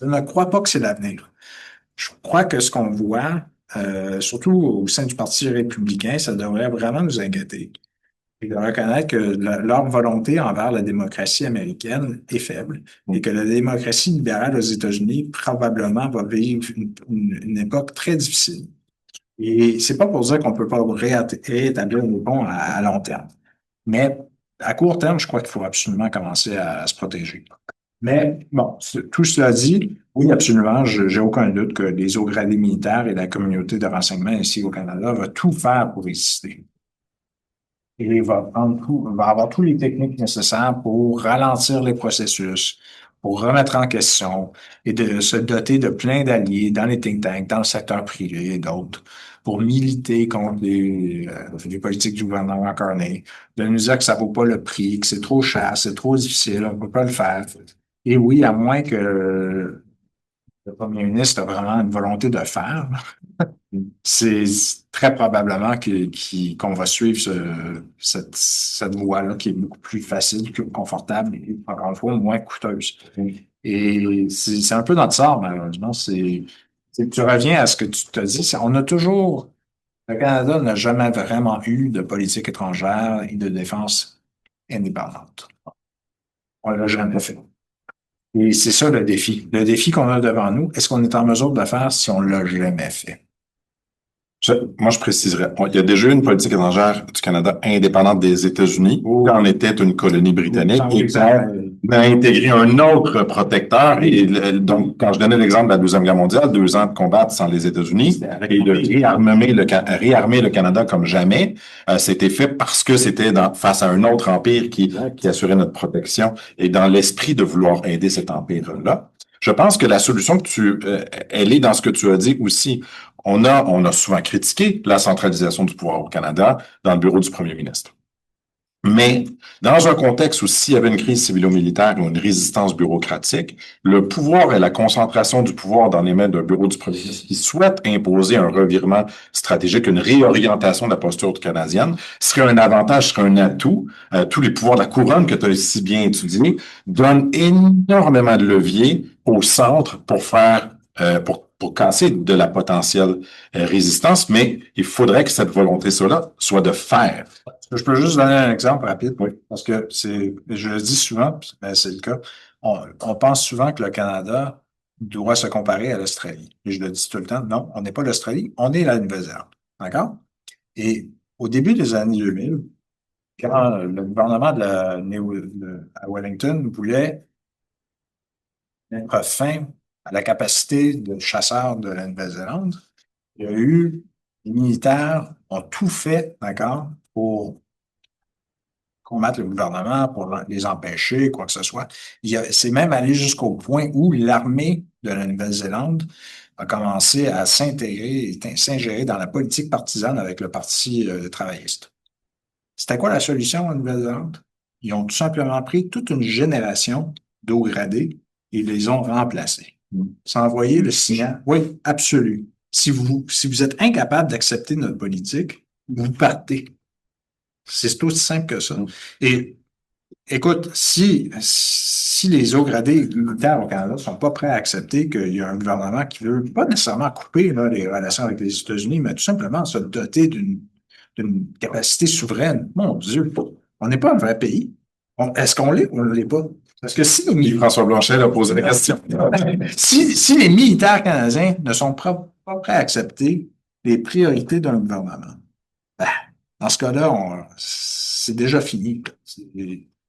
ne crois pas que c'est l'avenir. Je crois que ce qu'on voit, surtout au sein du Parti républicain, ça devrait vraiment nous inquiéter. Et de reconnaître que leur volonté envers la démocratie américaine est faible et que la démocratie libérale aux États-Unis probablement va vivre une époque très difficile. Et c'est pas pour dire qu'on peut pas rétablir le pont à long terme. Mais à court terme, je crois qu'il faut absolument commencer à se protéger. Mais bon, tout cela dit, oui, absolument, j'ai aucun doute que les hauts gradés militaires et la communauté de renseignement ici au Canada va tout faire pour résister. Et va avoir toutes les techniques nécessaires pour ralentir les processus, pour remettre en question et de se doter de plein d'alliés dans les think tanks, dans le secteur privé et d'autres, pour militer contre les politiques du gouvernement Carney, de nous dire que ça vaut pas le prix, que c'est trop cher, c'est trop difficile, on peut pas le faire. Et oui, à moins que le premier ministre a vraiment une volonté de faire, c'est très probablement qu'on va suivre cette voie-là qui est beaucoup plus facile, plus confortable et, encore une fois, moins coûteuse. Et c'est un peu notre sort, malheureusement. Tu reviens à ce que tu te dis. Le Canada n'a jamais vraiment eu de politique étrangère et de défense indépendante. On l'a jamais fait. Et c'est ça le défi. Le défi qu'on a devant nous, est-ce qu'on est en mesure de le faire si on l'a jamais fait? Moi, je préciserais. Il y a déjà eu une politique étrangère du Canada indépendante des États-Unis, qui en était une colonie britannique, et qui a intégré un autre protecteur. Et donc, quand je donnais l'exemple de la Deuxième Guerre mondiale, 2 ans de combattre sans les États-Unis, et de réarmer le Canada comme jamais, c'était fait parce que c'était face à un autre empire qui assurait notre protection, et dans l'esprit de vouloir aider cet empire-là. Je pense que la solution elle est dans ce que tu as dit aussi. On a souvent critiqué la centralisation du pouvoir au Canada dans le bureau du premier ministre. Mais dans un contexte où s'il y avait une crise civilo-militaire ou une résistance bureaucratique, le pouvoir et la concentration du pouvoir dans les mains d'un bureau du premier ministre qui souhaite imposer un revirement stratégique, une réorientation de la posture canadienne, serait un avantage, serait un atout. Tous les pouvoirs de la couronne que tu as si bien étudiés donnent énormément de levier au centre pour faire, pour casser de la potentielle résistance, mais il faudrait que cette volonté-là soit de faire. Je peux juste donner un exemple rapide, Oui. parce que je le dis souvent, mais c'est le cas. On pense souvent que le Canada doit se comparer à l'Australie. Et je le dis tout le temps, non, on n'est pas l'Australie, on est la Nouvelle-Zélande. D'accord? Et au début des années 2000, quand le gouvernement à Wellington voulait mettre fin à la capacité de chasseurs de la Nouvelle-Zélande, il y a eu les militaires ont tout fait, d'accord, pour combattre le gouvernement, pour les empêcher, quoi que ce soit. C'est même allé jusqu'au point où l'armée de la Nouvelle-Zélande a commencé à s'intégrer et s'ingérer dans la politique partisane avec le Parti travailliste. C'était quoi la solution en Nouvelle-Zélande? Ils ont tout simplement pris toute une génération d'eau gradée et les ont remplacés. Ça a envoyé le signal, oui, absolu. Si vous êtes incapable d'accepter notre politique, vous partez. C'est aussi simple que ça. Et écoute, si les eaux gradées militaires au Canada ne sont pas prêts à accepter qu'il y a un gouvernement qui veut pas nécessairement couper là, les relations avec les États-Unis, mais tout simplement se doter d'une capacité souveraine, mon Dieu, on n'est pas un vrai pays. Est-ce qu'on l'est ou on ne l'est pas? Parce que si François Blanchet a posé la question. si les militaires canadiens ne sont pas prêts à accepter les priorités d'un gouvernement, ben, dans ce cas-là, c'est déjà fini.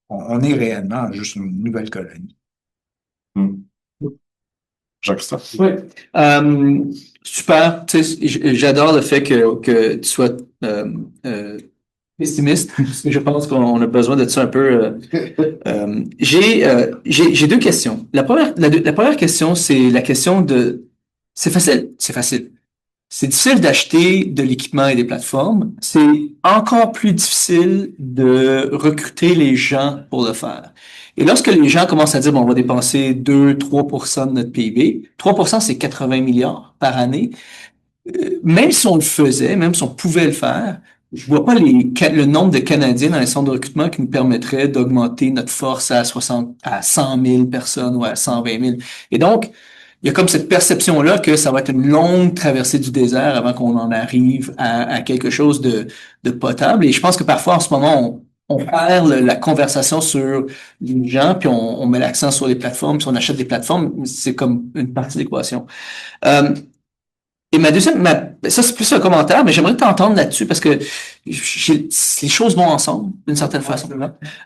On est réellement juste une nouvelle colonie. Jacques-Christophe. Oui. Super. Tu sais, j'adore le fait que tu sois pessimiste, parce que je pense qu'on a besoin de ça un peu. J'ai deux questions. La première question, c'est la question de... C'est facile. C'est difficile d'acheter de l'équipement et des plateformes. C'est encore plus difficile de recruter les gens pour le faire. Et lorsque les gens commencent à dire, bon, on va dépenser 2-3% de notre PIB, 3%, c'est 80 milliards par année. Même si on le faisait, même si on pouvait le faire, je vois pas le nombre de Canadiens dans les centres de recrutement qui nous permettrait d'augmenter notre force à 100 000 personnes ou à 120 000. Et donc, il y a comme cette perception-là que ça va être une longue traversée du désert avant qu'on en arrive à quelque chose de potable. Et je pense que parfois, en ce moment, on perd la conversation sur les gens, puis on met l'accent sur les plateformes, puis on achète des plateformes, c'est comme une partie de l'équation. Et ça c'est plus un commentaire, mais j'aimerais t'entendre là-dessus parce que les choses vont ensemble d'une certaine façon.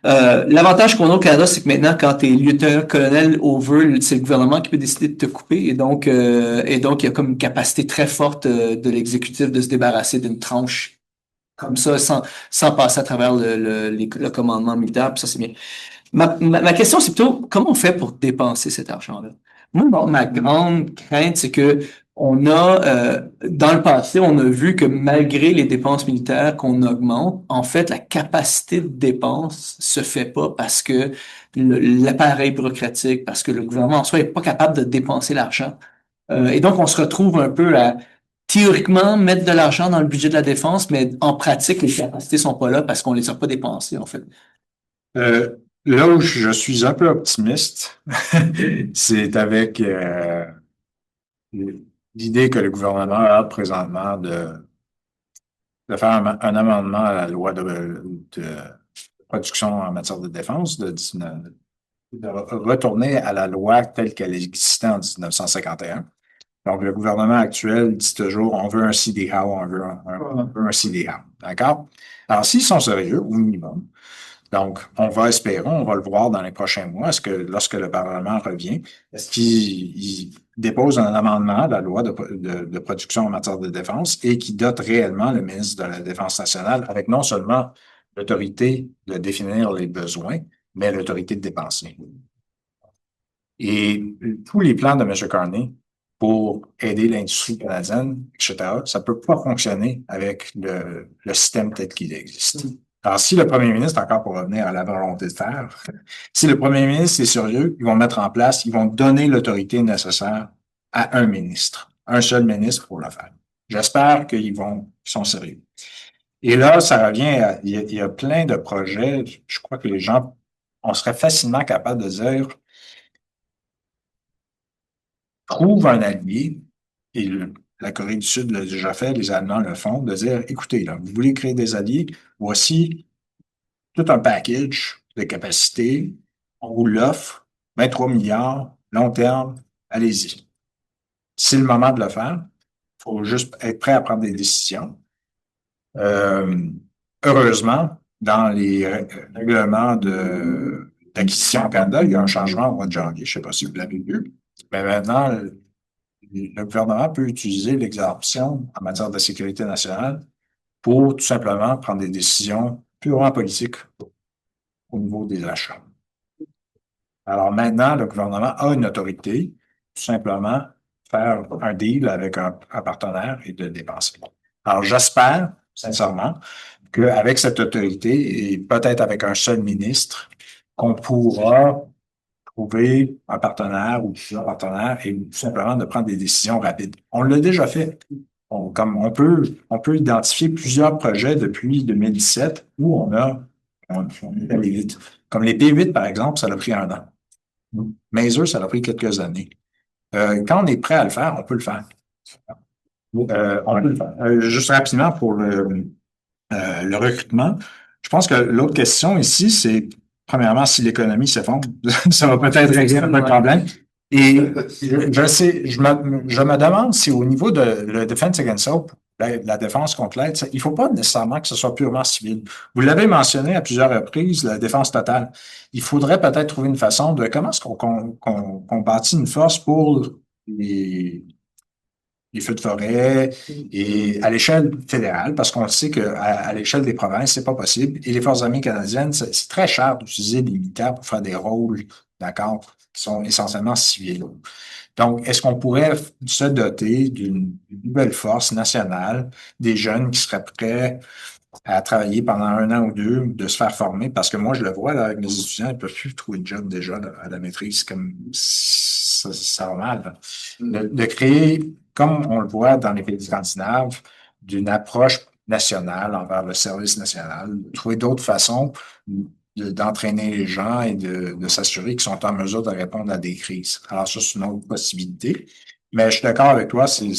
L'avantage qu'on a au Canada, c'est que maintenant, quand tu es lieutenant-colonel over, c'est le gouvernement qui peut décider de te couper, et donc il y a comme une capacité très forte de l'exécutif de se débarrasser d'une tranche comme ça, sans passer à travers le commandement militaire, puis ça c'est bien. Ma question, c'est plutôt comment on fait pour dépenser cet argent-là? Moi, ma grande crainte, c'est que on a, dans le passé, on a vu que malgré les dépenses militaires qu'on augmente, en fait, la capacité de dépense se fait pas parce que l'appareil bureaucratique, parce que le gouvernement en soi est pas capable de dépenser l'argent. Et donc, on se retrouve un peu à théoriquement mettre de l'argent dans le budget de la défense, mais en pratique, les capacités sont pas là parce qu'on les a pas dépensées, en fait. Là où je suis un peu optimiste, c'est avec l'idée que le gouvernement a présentement de faire un amendement à la loi de production en matière de défense, de retourner à la loi telle qu'elle existait en 1951. Donc, le gouvernement actuel dit toujours, on veut un CDHAO, on veut un CDHAO. D'accord? Alors, s'ils sont sérieux, au minimum, donc, on va le voir dans les prochains mois. Est-ce que lorsque le Parlement revient, est-ce qu'il dépose un amendement à la loi de production en matière de défense et qui dote réellement le ministre de la Défense nationale avec non seulement l'autorité de définir les besoins, mais l'autorité de dépenser. Et tous les plans de M. Carney pour aider l'industrie canadienne, etc., ça ne peut pas fonctionner avec le système tel qu'il existe. Alors, si le premier ministre, encore pour revenir à la volonté de faire, si le premier ministre est sérieux, ils vont mettre en place, ils vont donner l'autorité nécessaire à un ministre, un seul ministre pour le faire. J'espère qu'ils sont sérieux. Et là, ça revient il y a plein de projets. Je crois que les gens, on serait facilement capable de dire, trouve un allié, et la Corée du Sud l'a déjà fait, les Allemands le font, de dire, écoutez, là, vous voulez créer des alliés, voici tout un package de capacités, on vous l'offre, 23 milliards, long terme, allez-y. C'est le moment de le faire. Il faut juste être prêt à prendre des décisions. Heureusement, dans les règlements d'acquisition au Canada, il y a un changement au mois de janvier. Je ne sais pas si vous l'avez vu. Mais maintenant, le gouvernement peut utiliser l'exemption en matière de sécurité nationale pour tout simplement prendre des décisions purement politiques au niveau des achats. Alors maintenant, le gouvernement a une autorité, tout simplement faire un deal avec un partenaire et de dépenser. Alors j'espère, sincèrement, qu'avec cette autorité et peut-être avec un seul ministre, qu'on pourra trouver un partenaire ou plusieurs partenaires et tout simplement de prendre des décisions rapides. On l'a déjà fait. On peut identifier plusieurs projets depuis 2017 où on est allé vite. Comme les P8, par exemple, ça a pris 1 an. Mazer, ça a pris quelques années. Quand on est prêt à le faire, on peut le faire. On peut le faire. Juste rapidement pour le recrutement, je pense que l'autre question ici, c'est premièrement, si l'économie s'effondre, ça va peut-être régler un problème. Et je me demande si au niveau de le Defense Against Hope, la défense contre l'aide, il ne faut pas nécessairement que ce soit purement civil. Vous l'avez mentionné à plusieurs reprises, la défense totale. Il faudrait peut-être trouver une façon de comment est-ce qu'on bâtit une force pour les feux de forêt et à l'échelle fédérale, parce qu'on sait qu'à l'échelle des provinces, c'est pas possible. Et les Forces armées canadiennes, c'est très cher d'utiliser des militaires pour faire des rôles, d'accord, qui sont essentiellement civils. Donc, est-ce qu'on pourrait se doter d'une nouvelle force nationale, des jeunes qui seraient prêts à travailler pendant 1 an ou 2, de se faire former? Parce que moi, je le vois là, avec mes étudiants, ils ne peuvent plus trouver de job déjà là, à la maîtrise, comme ça va mal. De créer, comme on le voit dans les pays scandinaves, d'une approche nationale envers le service national, de trouver d'autres façons d'entraîner les gens et de s'assurer qu'ils sont en mesure de répondre à des crises. Alors ça, c'est une autre possibilité. Mais je suis d'accord avec toi, c'est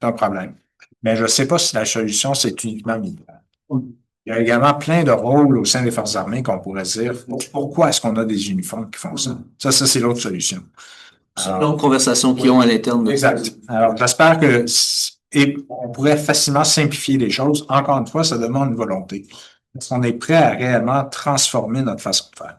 un problème. Mais je ne sais pas si la solution, c'est uniquement militaire. Il y a également plein de rôles au sein des Forces armées qu'on pourrait dire, pourquoi est-ce qu'on a des uniformes qui font ça? Ça c'est l'autre solution. C'est une autre conversation qu'ils ont à l'interne. Exact. Alors, j'espère et on pourrait facilement simplifier les choses. Encore une fois, ça demande une volonté. Est-ce qu'on est prêt à réellement transformer notre façon de faire?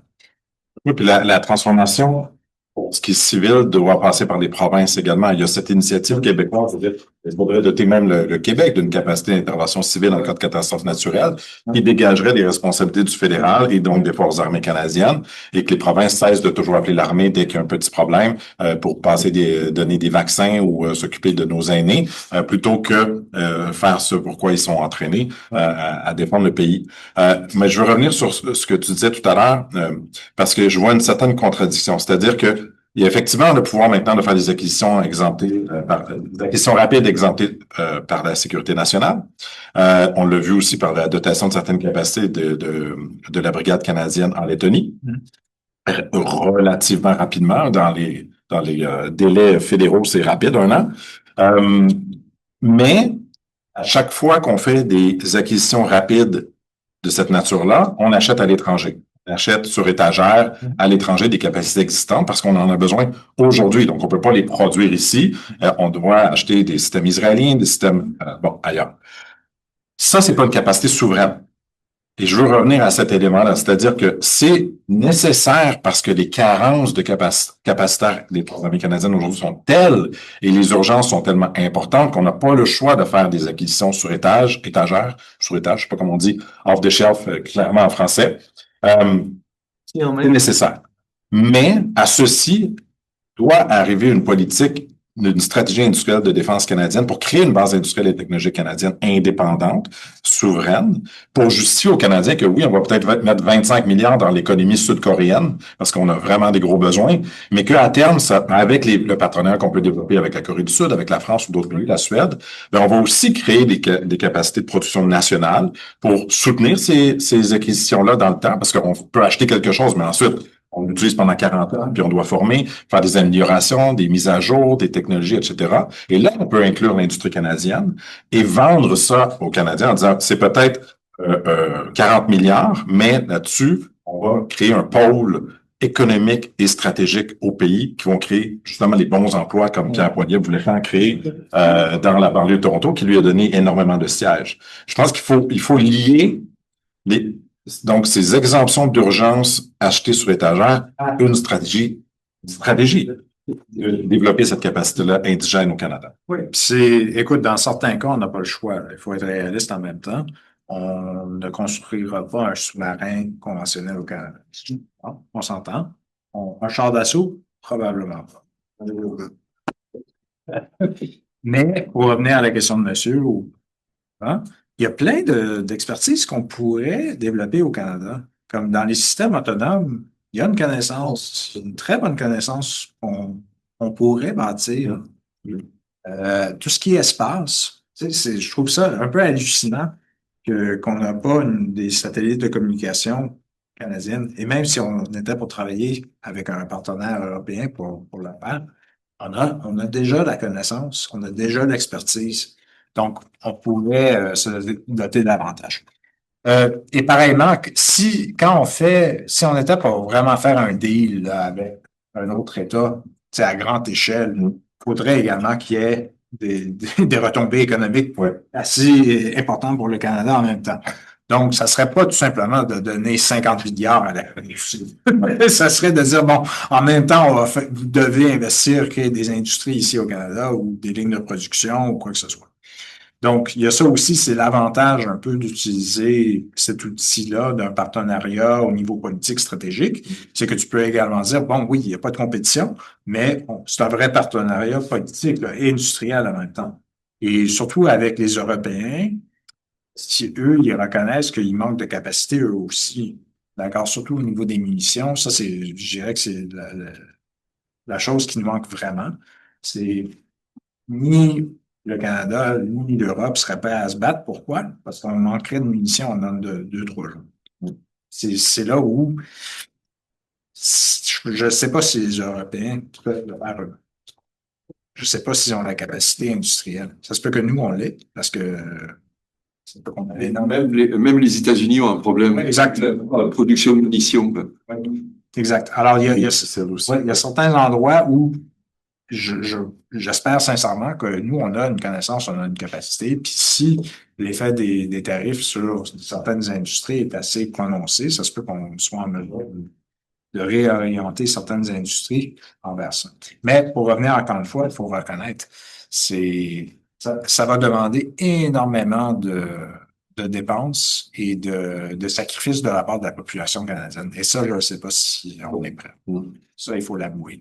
Oui, puis la transformation, pour ce qui est civil, doit passer par les provinces également. Il y a cette initiative québécoise, il faudrait doter même le Québec d'une capacité d'intervention civile en cas de catastrophe naturelle qui dégagerait les responsabilités du fédéral et donc des Forces armées canadiennes et que les provinces cessent de toujours appeler l'armée dès qu'il y a un petit problème pour donner des vaccins ou s'occuper de nos aînés plutôt que faire ce pourquoi ils sont entraînés à défendre le pays. Mais je veux revenir sur ce que tu disais tout à l'heure parce que je vois une certaine contradiction, c'est-à-dire que il y a effectivement le pouvoir maintenant de faire des acquisitions exemptées, des acquisitions rapides exemptées par la sécurité nationale. On l'a vu aussi par la dotation de certaines capacités de la brigade canadienne en Lettonie, relativement rapidement dans les délais fédéraux, c'est rapide, 1 an. Mais à chaque fois qu'on fait des acquisitions rapides de cette nature-là, on achète à l'étranger. On achète sur étagère à l'étranger des capacités existantes parce qu'on en a besoin aujourd'hui. Donc, on peut pas les produire ici. On doit acheter des systèmes israéliens, des systèmes ailleurs. Ça, c'est pas une capacité souveraine. Et je veux revenir à cet élément-là, c'est-à-dire que c'est nécessaire parce que les carences de capacitaires des Forces armées canadiennes aujourd'hui sont telles et les urgences sont tellement importantes qu'on n'a pas le choix de faire des acquisitions sur étagère, je sais pas comment on dit, off the shelf, clairement en français. C'est nécessaire. Mais à ceci doit arriver une politique une stratégie industrielle de défense canadienne pour créer une base industrielle et technologique canadienne indépendante, souveraine, pour justifier aux Canadiens que oui, on va peut-être mettre 25 milliards dans l'économie sud-coréenne parce qu'on a vraiment des gros besoins, mais qu'à terme, ça, avec le partenariat qu'on peut développer avec la Corée du Sud, avec la France ou d'autres pays, la Suède, ben on va aussi créer des capacités de production nationales pour soutenir ces acquisitions-là dans le temps parce qu'on peut acheter quelque chose, mais ensuite, on l'utilise pendant 40 ans, puis on doit former, faire des améliorations, des mises à jour, des technologies, etc. Et là, on peut inclure l'industrie canadienne et vendre ça aux Canadiens en disant, c'est peut-être 40 milliards, mais là-dessus, on va créer un pôle économique et stratégique au pays qui vont créer justement les bons emplois comme Pierre Poilievre voulait faire créer dans la banlieue de Toronto, qui lui a donné énormément de sièges. Je pense qu'il faut lier donc, ces exemptions d'urgence achetées sur étagère à une stratégie de développer cette capacité-là indigène au Canada. Oui, écoute, dans certains cas, on n'a pas le choix. Il faut être réaliste en même temps. On ne construira pas un sous-marin conventionnel au Canada. On s'entend. Un char d'assaut? Probablement pas. Mais, pour revenir à la question de monsieur, il y a plein d'expertises qu'on pourrait développer au Canada. Comme dans les systèmes autonomes, il y a une connaissance, une très bonne connaissance qu'on pourrait bâtir. Tout ce qui est espace, je trouve ça un peu hallucinant qu'on n'a pas des satellites de communication canadiennes. Et même si on était pour travailler avec un partenaire européen pour le faire, on a déjà la connaissance, on a déjà l'expertise. Donc, on pourrait se doter davantage. Et pareillement, si on était pour vraiment faire un deal là, avec un autre État, à grande échelle, il faudrait également qu'il y ait des retombées économiques assez importantes pour le Canada en même temps. Donc, ça serait pas tout simplement de donner 50 milliards à la Russie. Ça serait de dire, bon, en même temps, vous devez investir, créer des industries ici au Canada ou des lignes de production ou quoi que ce soit. Donc, il y a ça aussi, c'est l'avantage un peu d'utiliser cet outil-là d'un partenariat au niveau politique stratégique, c'est que tu peux également dire, bon, oui, il n'y a pas de compétition, mais c'est un vrai partenariat politique là, et industriel en même temps. Et surtout avec les Européens, si eux, ils reconnaissent qu'ils manquent de capacité eux aussi, d'accord, surtout au niveau des munitions, ça, je dirais que c'est la chose qui nous manque vraiment, c'est ni le Canada, ni l'Europe seraient prêts à se battre. Pourquoi? Parce qu'on manquerait de munitions en nombre de 2-3 jours. C'est là où je ne sais pas si les Européens peuvent le faire eux. Je ne sais pas s'ils ont la capacité industrielle. Ça se peut que nous, on l'ait, parce que c'est pas qu'on avait même les États-Unis ont un problème avec la production de munitions. Exact. Alors, il y a certains endroits où j'espère sincèrement que nous, on a une connaissance, on a une capacité. Puis si l'effet des tarifs sur certaines industries est assez prononcé, ça se peut qu'on soit en mesure de réorienter certaines industries envers ça. Mais pour revenir encore une fois, il faut reconnaître, ça va demander énormément de dépenses et de sacrifices de la part de la population canadienne. Et ça, je ne sais pas si on est prêt. Ça, il faut l'avouer.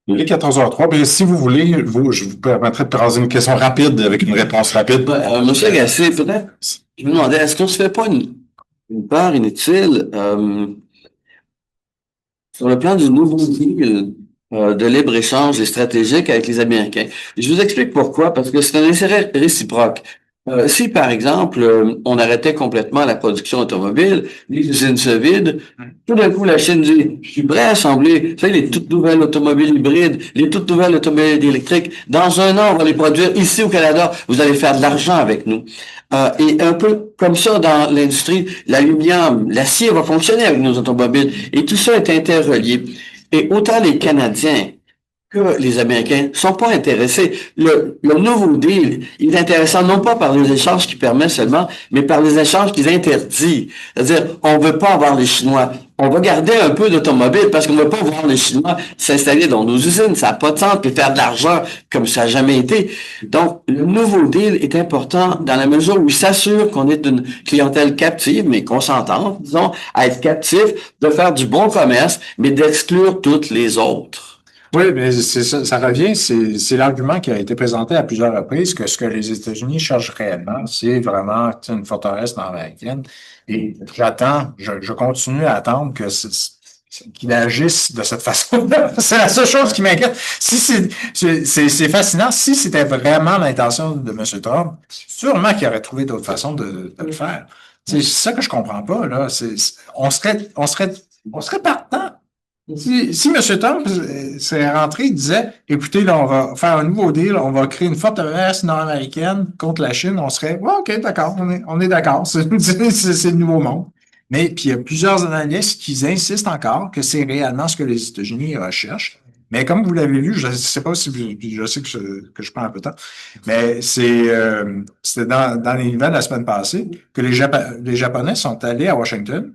Il est 14h03. Mais si vous voulez, je vous permettrai de poser une question rapide avec une réponse rapide. Monsieur Agacé, peut-être, je me demandais, est-ce qu'on ne se fait pas une peur inutile sur le plan du nouveau deal de libre-échange et stratégique avec les Américains? Je vous explique pourquoi, parce que c'est un intérêt réciproque. Si, par exemple, on arrêtait complètement la production automobile, les usines se vident, tout d'un coup, la Chine dit, je suis prêt à assembler, les toutes nouvelles automobiles hybrides, les toutes nouvelles automobiles électriques. Dans un an, on va les produire ici au Canada. Vous allez faire de l'argent avec nous. Et un peu comme ça, dans l'industrie, l'aluminium, l'acier va fonctionner avec nos automobiles. Et tout ça est interrelié. Et autant les Canadiens que les Américains sont pas intéressés. Le nouveau deal, il est intéressant non pas par les échanges qui permettent seulement, mais par les échanges qui interdit. C'est-à-dire, on veut pas avoir les Chinois. On va garder un peu d'automobile parce qu'on veut pas voir les Chinois s'installer dans nos usines. Ça n'a pas de sens de faire de l'argent comme ça n'a jamais été. Donc, le nouveau deal est important dans la mesure où il s'assure qu'on est une clientèle captive, mais qu'on s'entende, disons, à être captif, de faire du bon commerce, mais d'exclure toutes les autres. Oui, mais c'est ça, ça revient, c'est l'argument qui a été présenté à plusieurs reprises que ce que les États-Unis cherchent réellement, c'est vraiment une forteresse nord-américaine. Et je continue à attendre qu'ils agissent de cette façon-là. C'est la seule chose qui m'inquiète. Si c'est fascinant. Si c'était vraiment l'intention de M. Trump, sûrement qu'il aurait trouvé d'autres façons de le faire. C'est ça que je comprends pas, là. On serait partant. Si M. Trump serait rentré, il disait, écoutez, là, on va faire un nouveau deal, on va créer une forteresse nord-américaine contre la Chine, on serait, ouais, OK, d'accord, on est d'accord, c'est le nouveau monde. Mais puis il y a plusieurs analystes qui insistent encore que c'est réellement ce que les États-Unis recherchent. Mais comme vous l'avez vu, je ne sais pas si je sais que je prends un peu de temps, mais c'était dans les nouvelles la semaine passée que les Japonais sont allés à Washington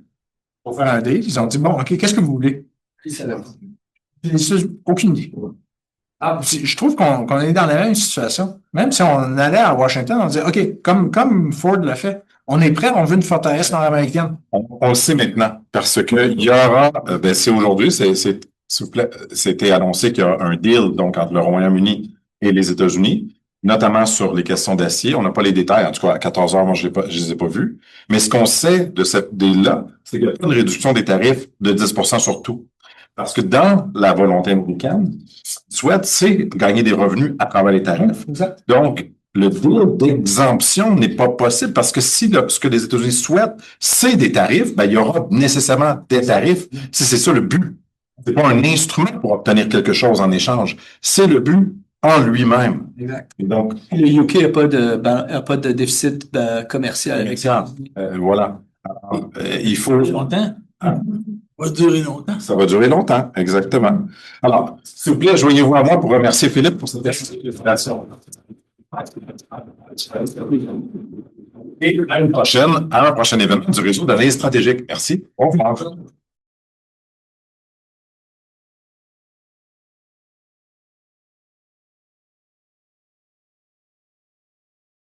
pour faire un deal. Ils ont dit, bon, OK, qu'est-ce que vous voulez? Aucune idée. Je trouve qu'on est dans la même situation. Même si on allait à Washington, on disait, OK, comme Ford l'a fait, on est prêt, on veut une forteresse nord-américaine. On le sait maintenant, parce que il y aura, c'est aujourd'hui, s'il vous plaît, c'était annoncé qu'il y a un deal donc entre le Royaume-Uni et les États-Unis, notamment sur les questions d'acier. On n'a pas les détails, en tout cas à 14 heures, moi je les ai pas vus. Mais ce qu'on sait de cette deal-là, c'est qu'il y a pas une réduction des tarifs de 10% sur tout. Parce que dans la volonté américaine, souhaite, c'est gagner des revenus à travers les tarifs. Exact. Donc, le deal d'exemption n'est pas possible parce que si ce que les États-Unis souhaitent, c'est des tarifs, ben, il y aura nécessairement des tarifs. Si c'est ça le but. C'est pas un instrument pour obtenir quelque chose en échange. C'est le but en lui-même. Exact. Et donc, Le UK n'a pas de déficit commercial avec ça. voilà. Alors, il faut. Longtemps? Va durer longtemps. Ça va durer longtemps, exactement. Alors, s'il vous plaît, joignez-vous à moi pour remercier Philippe pour cette présentation. Et à un prochain événement du réseau d'analyse stratégique. Merci. Au revoir.